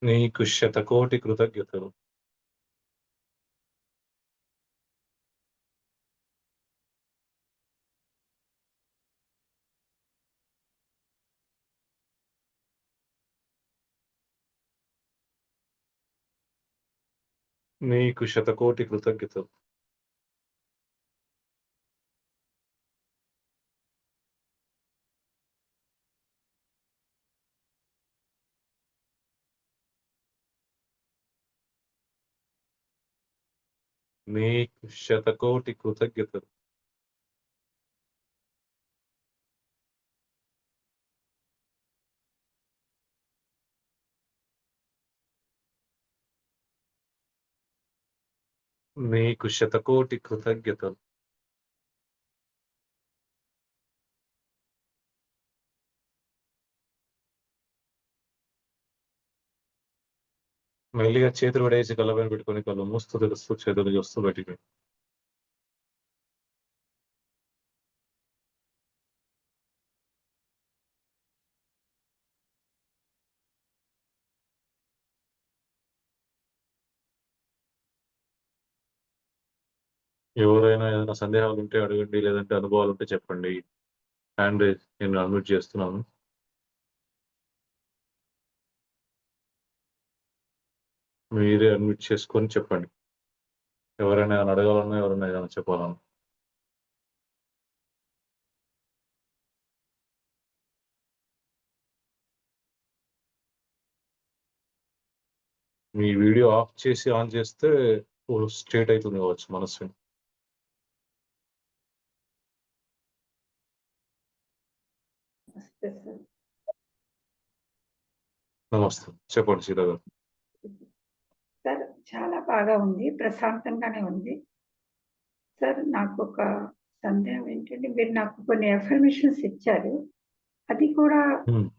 నీకు శతకోటి కృతజ్ఞతలు. నీకు శతకోటి కృతజ్ఞతలు. నీకు శతకోటి కృతజ్ఞతలు. నీకు శతకోటి కృతజ్ఞతలు. మెల్లిగా చేతులు పడేసి కళ్ళపైన పెట్టుకొని కళ్ళు మూస్తూ తెలుస్తూ చేతులు చూస్తూ బయటికి. ఎవరైనా ఏదైనా సందేహాలు ఉంటే అడగండి, లేదంటే అనుభవాలు ఉంటే చెప్పండి. హ్యాండ్ రైజ్ నేను అన్మ్యూట్ చేస్తున్నాను. మీరే అన్మ్యూట్ చేసుకొని చెప్పండి. ఎవరైనా ఏమైనా అడగాలన్నా, ఎవరైనా ఏదైనా చెప్పాలన్నా. మీ వీడియో ఆఫ్ చేసి ఆన్ చేస్తే స్ట్రేట్ అవుతుంది కావచ్చు మనస్సు. నమస్తే, చెప్పండి సీతా గారు. సార్ చాలా బాగా ఉంది, ప్రశాంతంగానే ఉంది. సార్ నాకు ఒక సందేహం ఏంటంటే, మీరు నాకు కొన్ని అఫర్మేషన్స్ ఇచ్చారు. అది కూడా ఉమ్.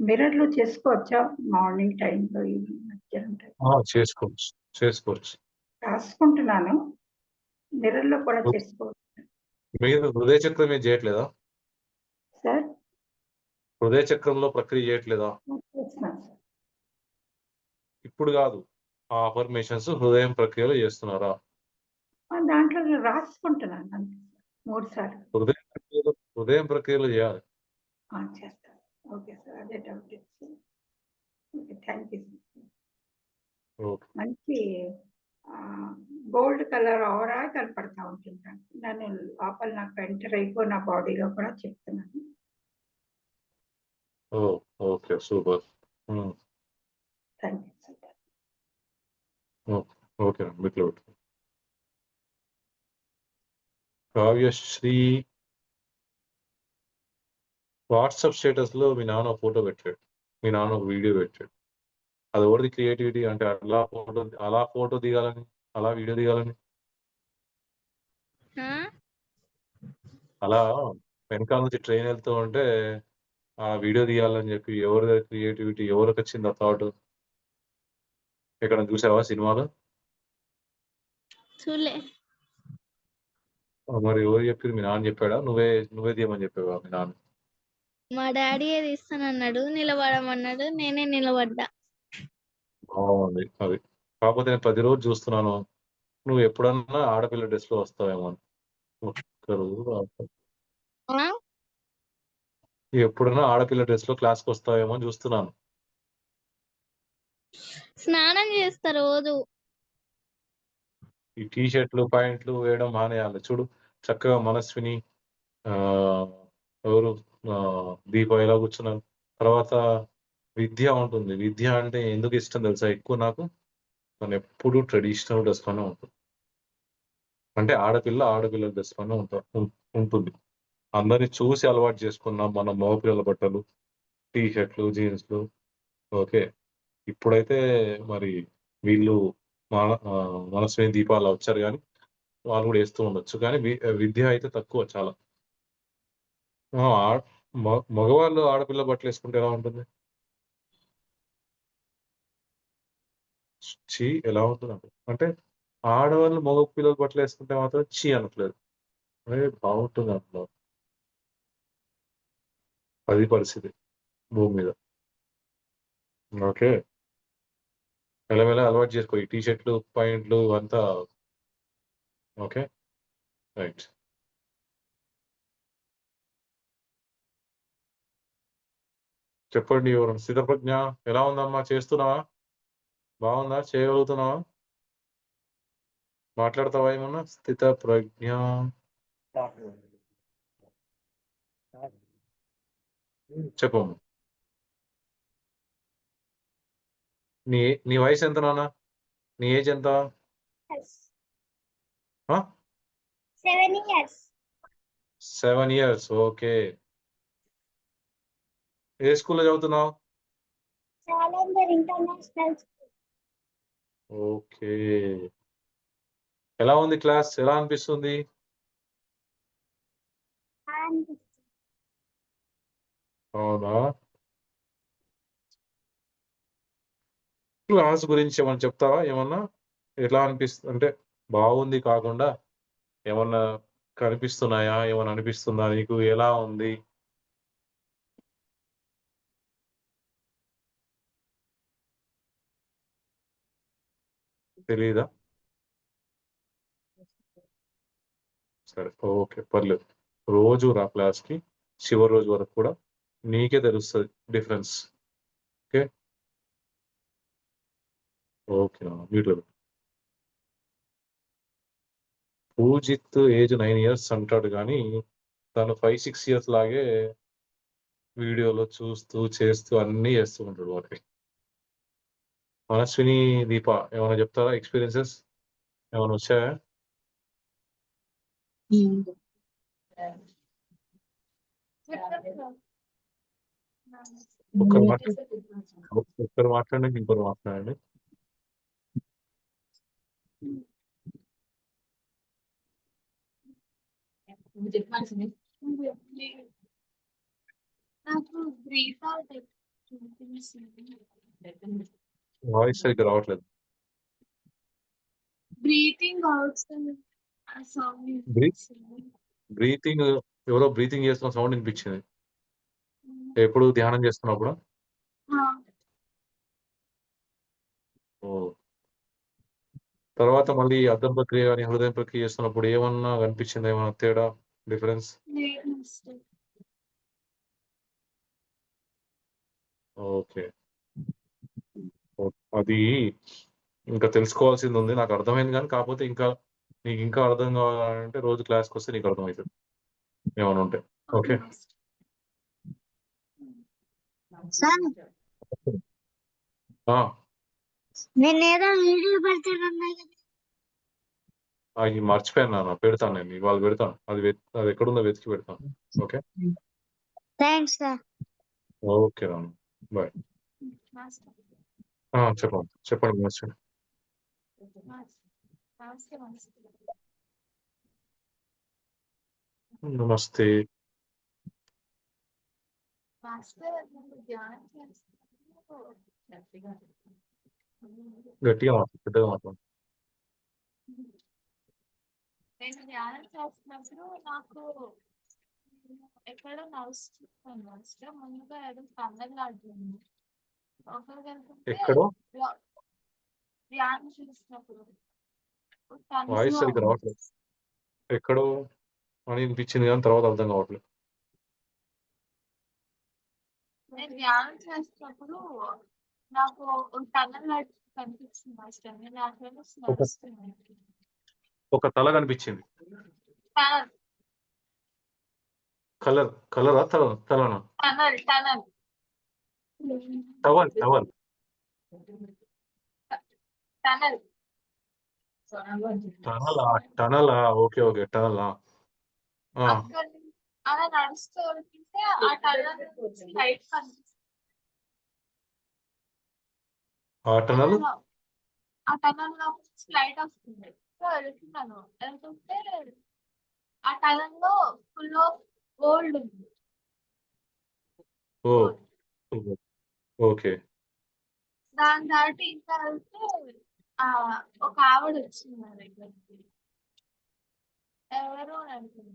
మిర్రర్ లో చేసుకోవచ్చా? మార్నింగ్ టైంలో, ఈవినింగ్ మధ్యాహ్నం టైం చేసుకోవచ్చు, చేసుకోవచ్చు. రాసుకుంటున్నాను. మిర్రర్ లో కూడా చేసుకోవచ్చు మీరు హృదయ చక్రం ఏం చేయట్లేదా? సార్. హృదయ చక్రంలో ప్రక్రియ చేయట్లేదా? చేస్తున్నాను సార్. ఇప్పుడు కాదు, ఆ అఫర్మేషన్స్ హృదయం ప్రక్రియలో చేస్తున్నారా? దాంట్లో రాసుకుంటున్నాను అంతే సార్, 3 సార్లు. హృదయం ప్రక్రియలో చేయాలి. చేస్తాను. ఓకే సార్, అదే డౌట్ ఇచ్చి. Okay, thank you sir. Okay. మంచి గోల్డ్ కలర్ ఆరా కనపడతా ఉంటుంది. నేను లోపల నాకు ఎంటర్ అయిపో నా బాడీలో కూడా చెప్తున్నాను. Okay, super. Thank you sir. Okay, మీకు కావ్యశ్రీ వాట్సాప్ స్టేటస్ లో మీ నాన్న ఫోటో పెట్టాడు, మీ నాన్న ఒక వీడియో పెట్టాడు. అది ఎవరిది క్రియేటివిటీ అంటే అలా ఫోటో దిగాలని, అలా వీడియో దిగాలని, అలా వెనకాల నుంచి ట్రైన్ వెళ్తూ ఉంటే ఆ వీడియో తీయాలని చెప్పి ఎవరి క్రియేటివిటీ, ఎవరికి వచ్చింది ఆ థాట్? ఎక్కడ చూసావా సినిమాలో? చూలే. మరి ఎవరు చెప్పారు? మీ నాన్న చెప్పాడా? నువ్వే తీయమని చెప్పావా మీ నాన్న? మా డాడీ ఏది ఇస్తానన్నాడు, నిలబడమన్నాడు, నేనే నిలబడ్డా. బాగుంది అది. కాకపోతే నేను ప్రతిరోజు చూస్తున్నాను, నువ్వు ఎప్పుడన్నా ఆడపిల్ల డ్రెస్ లో వస్తావేమో అని. ఒక్కరోజు రావు. ఎప్పుడన్నా ఆడపిల్ల డ్రెస్ లో క్లాస్కి వస్తావేమో అని చూస్తున్నాను. స్నానం చేస్తా రోజు. ఈ టీ షర్ట్లు ప్యాంట్లు వేయడం మానేయాలి. చూడు చక్కగా మనస్విని ఎవరు దీప ఎలా కూర్చున్నారు. తర్వాత విద్య ఉంటుంది. విద్య అంటే ఎందుకు ఇష్టం తెలుసా ఎక్కువ నాకు? తను ఎప్పుడు ట్రెడిషనల్ డ్రెస్ పైన ఉంటుంది. అంటే ఆడపిల్ల డ్రెస్ పైన ఉంటుంది. అందరిని చూసి అలవాటు చేసుకున్నాం మనం మగపిల్లల బట్టలు, టీ షర్ట్లు, జీన్స్‌లు. ఓకే. ఇప్పుడైతే మరి వీళ్ళు మనస్విని, దీప అలా వచ్చారు గానీ, వాళ్ళు కూడా ఏస్తూ ఉండొచ్చు. కానీ విద్య అయితే తక్కువ చాలా. మగవాళ్ళు ఆడపిల్ల బట్టలేసుకుంటే ఎలా ఉంటుంది? ఛీ! ఎలా ఉంటదంటే, అంటే ఆడవాళ్ళు మగ పిల్లల బట్టలేసుకుంటే మాత్రం ఛీ అనట్లేదు. బావుంటుంది అందులో. అది పరిస్థితి భూమి మీద. ఓకే. మెల్లమెల్ల అలవాటు చేసుకో. ఈ టీ షర్ట్‌లు, పాయింట్లు అంతా ఓకే. రైట్. చెప్పండి ఎవరు? స్థితప్రజ్ఞ ఎలా ఉందమ్మా? చేస్తున్నావా? బావుందా? చేయగలుగుతున్నావా? మాట్లాడతావా ఏమన్నా? స్థితప్రజ్ఞ. చెప్పమ్మా. నీ వయసు ఎంత నాన్న? నీ ఏజ్ ఎంత? 7 years. 7 ఇయర్స్. ఓకే. ఏ స్కూల్‌లో చదువుతున్నావు? Challenger International School. ఓకే. ఎలా ఉంది క్లాస్? ఎలా అనిపిస్తుంది? And అవునా? క్లాస్ గురించి ఏమన్నా చెప్తావా? ఏమన్నా? ఎట్లా అంటే బాగుంది కాకుండా ఏమన్నా కనిపిస్తున్నాయా? ఏమన్నా అనిపిస్తుందా నీకు? ఎలా ఉంది? తెలీదా? సరే. ఓకే. పర్లేదు. రోజు రా క్లాస్‌కి. చివరి రోజు వరకు కూడా నీకే తెలుస్తది డిఫరెన్స్. ఓకే. ఓకే. మ్యూట్‌లో పెట్టు. పూజిత్ ఏజ్ 9 ఇయర్స్ అంటాడు గానీ, తను 5, 6 ఇయర్స్ లాగే వీడియోలో చూస్తూ, చేస్తూ అన్నీ చేస్తూ ఉంటాడు వాటిని. మనస్విని, దీప ఏమన్నా చెప్తారా ఎక్స్‌పీరియన్సెస్? ఏమన్నా వచ్చాయా? ఒక్కరు మాట్లాడండి. ఇంకొకరు మాట్లాడండి. నాకు బ్రీఫ్ అవుట్ వాయిస్ సరిగ్గా రావట్లేదు. బ్రీతింగ్ అవుట్ బ్రీతింగ్ ఎవరో బ్రీతింగ్ చేస్తున్న సౌండ్ వినిపించింది. ఎప్పుడు ధ్యానం చేస్తున్నప్పుడా? ఓహ్! తర్వాత మళ్ళీ అద్దం ప్రక్రియ గాని, హృదయం ప్రక్రియ చేస్తున్నప్పుడు ఏమన్నా కనిపించిందా? ఏమన్నా తేడా? డిఫరెన్స్? ఓకే. అది ఇంకా తెలుసుకోవాల్సిందుంది. నాకు అర్థమైంది గానీ, కాకపోతే నీకింకా అర్థం కావాలంటే రోజు క్లాస్‌కొస్తే నీకు అర్థమైతది. ఏమన్నా ఉంటే. ఓకే. సార్ ఆ! నేనేదో వీడియో పెడతానన్నా కదా. అయి మర్చిపోయాను నాన్న. పెడతాను నేను. ఇవాళ పెడతాను. అది ఎక్కడుందో వెతికి పెడతాను. ఓకే. Thanks sir. ఓకే నాన్న. బాయ్. చెప్పండి. చెప్పండి మాస్టర్. నమస్తే. గట్టిగా మాట్లాడు. పెద్దగా మాట్లాడు. నేను ధ్యానం చేస్తున్నప్పుడు నాకు ఎక్కడో నడుస్తున్నాను ముందుగా ఏదో తమిళనాడుతుంది ఎక్కడో ధ్యానం చేసినప్పుడు వాయిస్ సరిగ్గా రావట్లేదు. ఎక్కడో అని వినిపించింది కానీ తర్వాత అర్థం కావట్లేదు. నేను ధ్యానం చేసినప్పుడు నాకు టనల్ లైట్ కనిపిస్తుంది మాస్టర్. నేను అక్కడ నడుస్తున్నాను. ఒక తల కనిపించింది. టనల్ కలరా తలనా? టనల్ టనల్ టవల్ టనల్ టనలా? ఓకే టనలా? అక్కడ అలా నడుస్తూ వెళ్తుంటే ఆ టనల్ నుంచి లైట్ కనిపిస్తుంది. ఆ టనల్ ఆ టనల్ లో నుంచి లైట్ వస్తుంది. సో వెళ్తుంటే ఆ టనల్ లో ఫుల్ ఆఫ్ గోల్డ్ ఉంది. ఓ ఓకే. దాన్ని దాటి ఇంకా వెళ్తే ఒక ఆవిడ వచ్చింది నా దగ్గరికి. ఎవరు అని అడిగింది.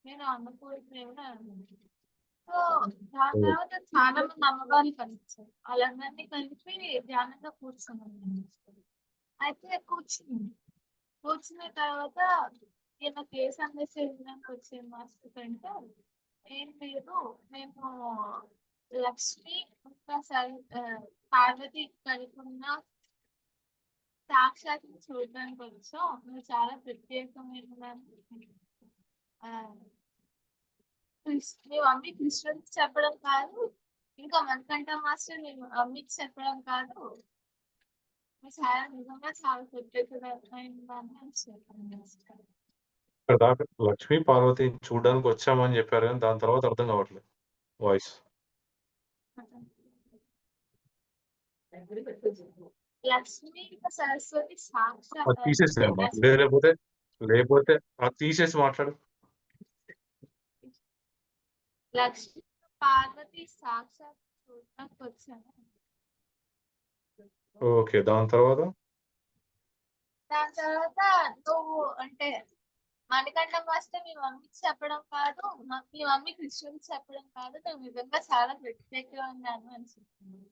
నేను అన్నపూర్ణేమో అనుకుంటున్నాను. సో దాని తర్వాత చాలా మంది అమ్మగారు కనిపించారు. వాళ్ళందరినీ కలిపి ధ్యానంగా కూర్చున్నాను. అయితే కూర్చున్న తర్వాత నాకు ఏ సందేశం ఇవ్వడానికి వచ్చే మాస్టర్ అంటే ఏం లేదు, మేము లక్ష్మి ఇంకా పార్వతి కలిపి ఉన్న సాక్షాత్ చూడడానికి వచ్చాం. నువ్వు చాలా ప్రత్యేకమైన మీ మమ్మీ కృష్ణుడికి చెప్పడం కాదు, ఇంకా మనకంట మాస్టర్ మీ మమ్మీకి చెప్పడం కాదు, చాలా నిజంగా చాలా ప్రత్యేకమైనదని చెప్పండి. ఇక్కడ దాకా లక్ష్మీ పార్వతి చూడడానికి వచ్చామని చెప్పారు, కానీ దాని తర్వాత అర్థం కావట్లేదు వాయిస్. లక్ష్మి ఇంకా సరస్వతి అది తీసేసేమ్మా, లేకపోతే అది తీసేసి మాట్లాడు. లక్ష్మి పార్వతి సాక్షాత్ చూడడానికి వచ్చాను. ఓకే, దాని తర్వాత నువ్వు అంటే మనకంట మాస్టర్ మీ మమ్మీకి చెప్పడం కాదు, మీ మమ్మీ కృష్ణుడికి చెప్పడం కాదు, నువ్వు నిజంగా చాలా ప్రత్యేకంగా ఉన్నాను అని చెప్పింది.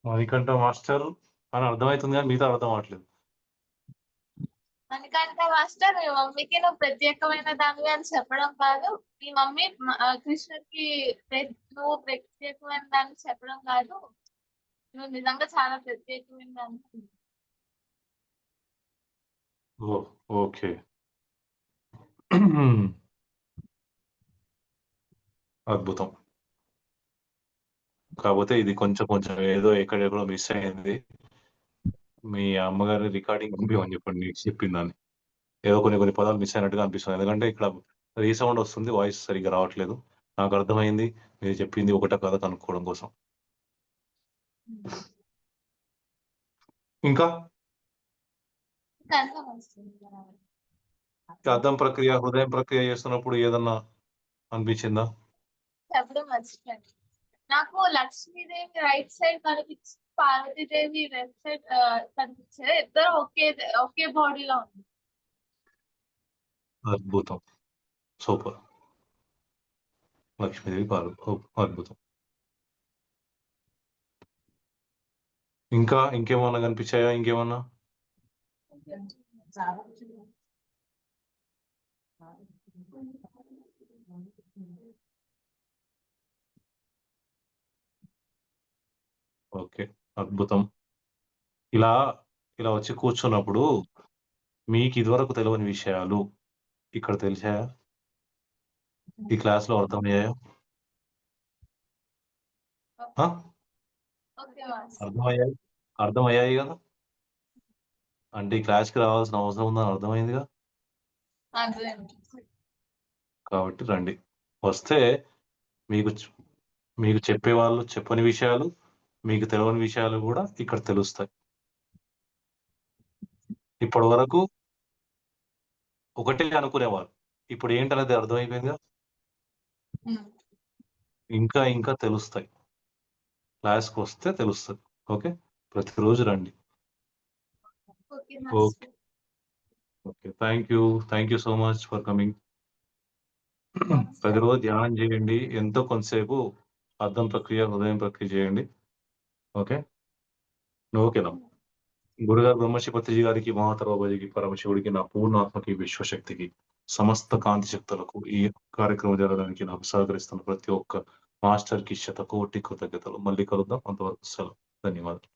మణికంఠ మాస్టర్ అని అర్థమవుతుంది కానీ మిగతా అర్థం అవట్లేదు. మనకంట మాస్టర్ మీ మమ్మీకి నువ్వు ప్రత్యేకమైన దానివి అని చెప్పడం కాదు, మీ మమ్మీ కృష్ణుడికి నువ్వు ప్రత్యేకమైన దాన్ని చెప్పడం కాదు, నువ్వు నిజంగా చాలా ప్రత్యేకమైన దాన్ని. ఓకే. అద్భుతం. కాకపోతే ఇది కొంచెం ఏదో ఎక్కడెక్కడో మిస్ అయింది. మీ అమ్మగారి రికార్డింగ్ పంపించమని చెప్పండి, నీకు చెప్పిన దాన్ని. ఏదో కొన్ని పదాలు మిస్ అయినట్టుగా అనిపిస్తుంది, ఎందుకంటే ఇక్కడ రీసౌండ్ వస్తుంది, వాయిస్ సరిగ్గా రావట్లేదు. నాకు అర్థమైంది మీరు చెప్పింది ఒకట కథ కనుక్కోవడం కోసం. ఇంకా అర్థం ప్రక్రియ, హృదయం ప్రక్రియ చేస్తున్నప్పుడు ఏదన్నా అనిపించిందా? చెప్పడం మర్చిపోయాను. నాకు లక్ష్మీదేవి రైట్ సైడ్ కనిపించి పార్వతీదేవి లెఫ్ట్ సైడ్ కనిపించారు. ఇద్దరు ఒకే బాడీలో ఉంది. అద్భుతం, సూపర్. లక్ష్మీదేవి అద్భుతం. ఇంకేమన్నా కనిపించాయా? ఇంకేమన్నా? ఓకే, అద్భుతం. ఇలా వచ్చి కూర్చున్నప్పుడు మీకు ఇదివరకు తెలియని విషయాలు ఇక్కడ తెలిసాయా? ఈ క్లాస్ లో అర్థమయ్యాయా? అర్థమయ్యాయి కదా? అంటే ఈ క్లాస్కి రావాల్సిన అవసరం ఉందని అర్థమైందిగా. కాబట్టి రండి. వస్తే మీకు చెప్పేవాళ్ళు చెప్పని విషయాలు, మీకు తెలియని విషయాలు కూడా ఇక్కడ తెలుస్తాయి. ఇప్పటి వరకు ఒకటే అనుకునేవారు, ఇప్పుడు ఏంటనేది అర్థమైపోయిందిగా. ఇంకా తెలుస్తాయి. క్లాస్కి వస్తే తెలుస్తుంది. ఓకే, ప్రతిరోజు రండి. Okay, thank you so much for coming. ప్రతిరోజు ధ్యానం చేయండి, ఎంతో కొంతసేపు అర్థం ప్రక్రియ, హృదయం ప్రక్రియ చేయండి. ఓకేనా? గురుగారు బ్రహ్మశిపత్రిజీ గారికి, మహాతరబాబాజీకి, పరమశివుడికి, నా పూర్ణాత్మకి, విశ్వశక్తికి, సమస్త కాంతి శక్తులకు ఈ కార్యక్రమం జరగడానికి నాకు సహకరిస్తున్న ప్రతి ఒక్క మాస్టర్ కి శతకోటి కృతజ్ఞతలు. మళ్ళీ కలుద్దాం. అంతవరకు సెలవు. ధన్యవాదాలు.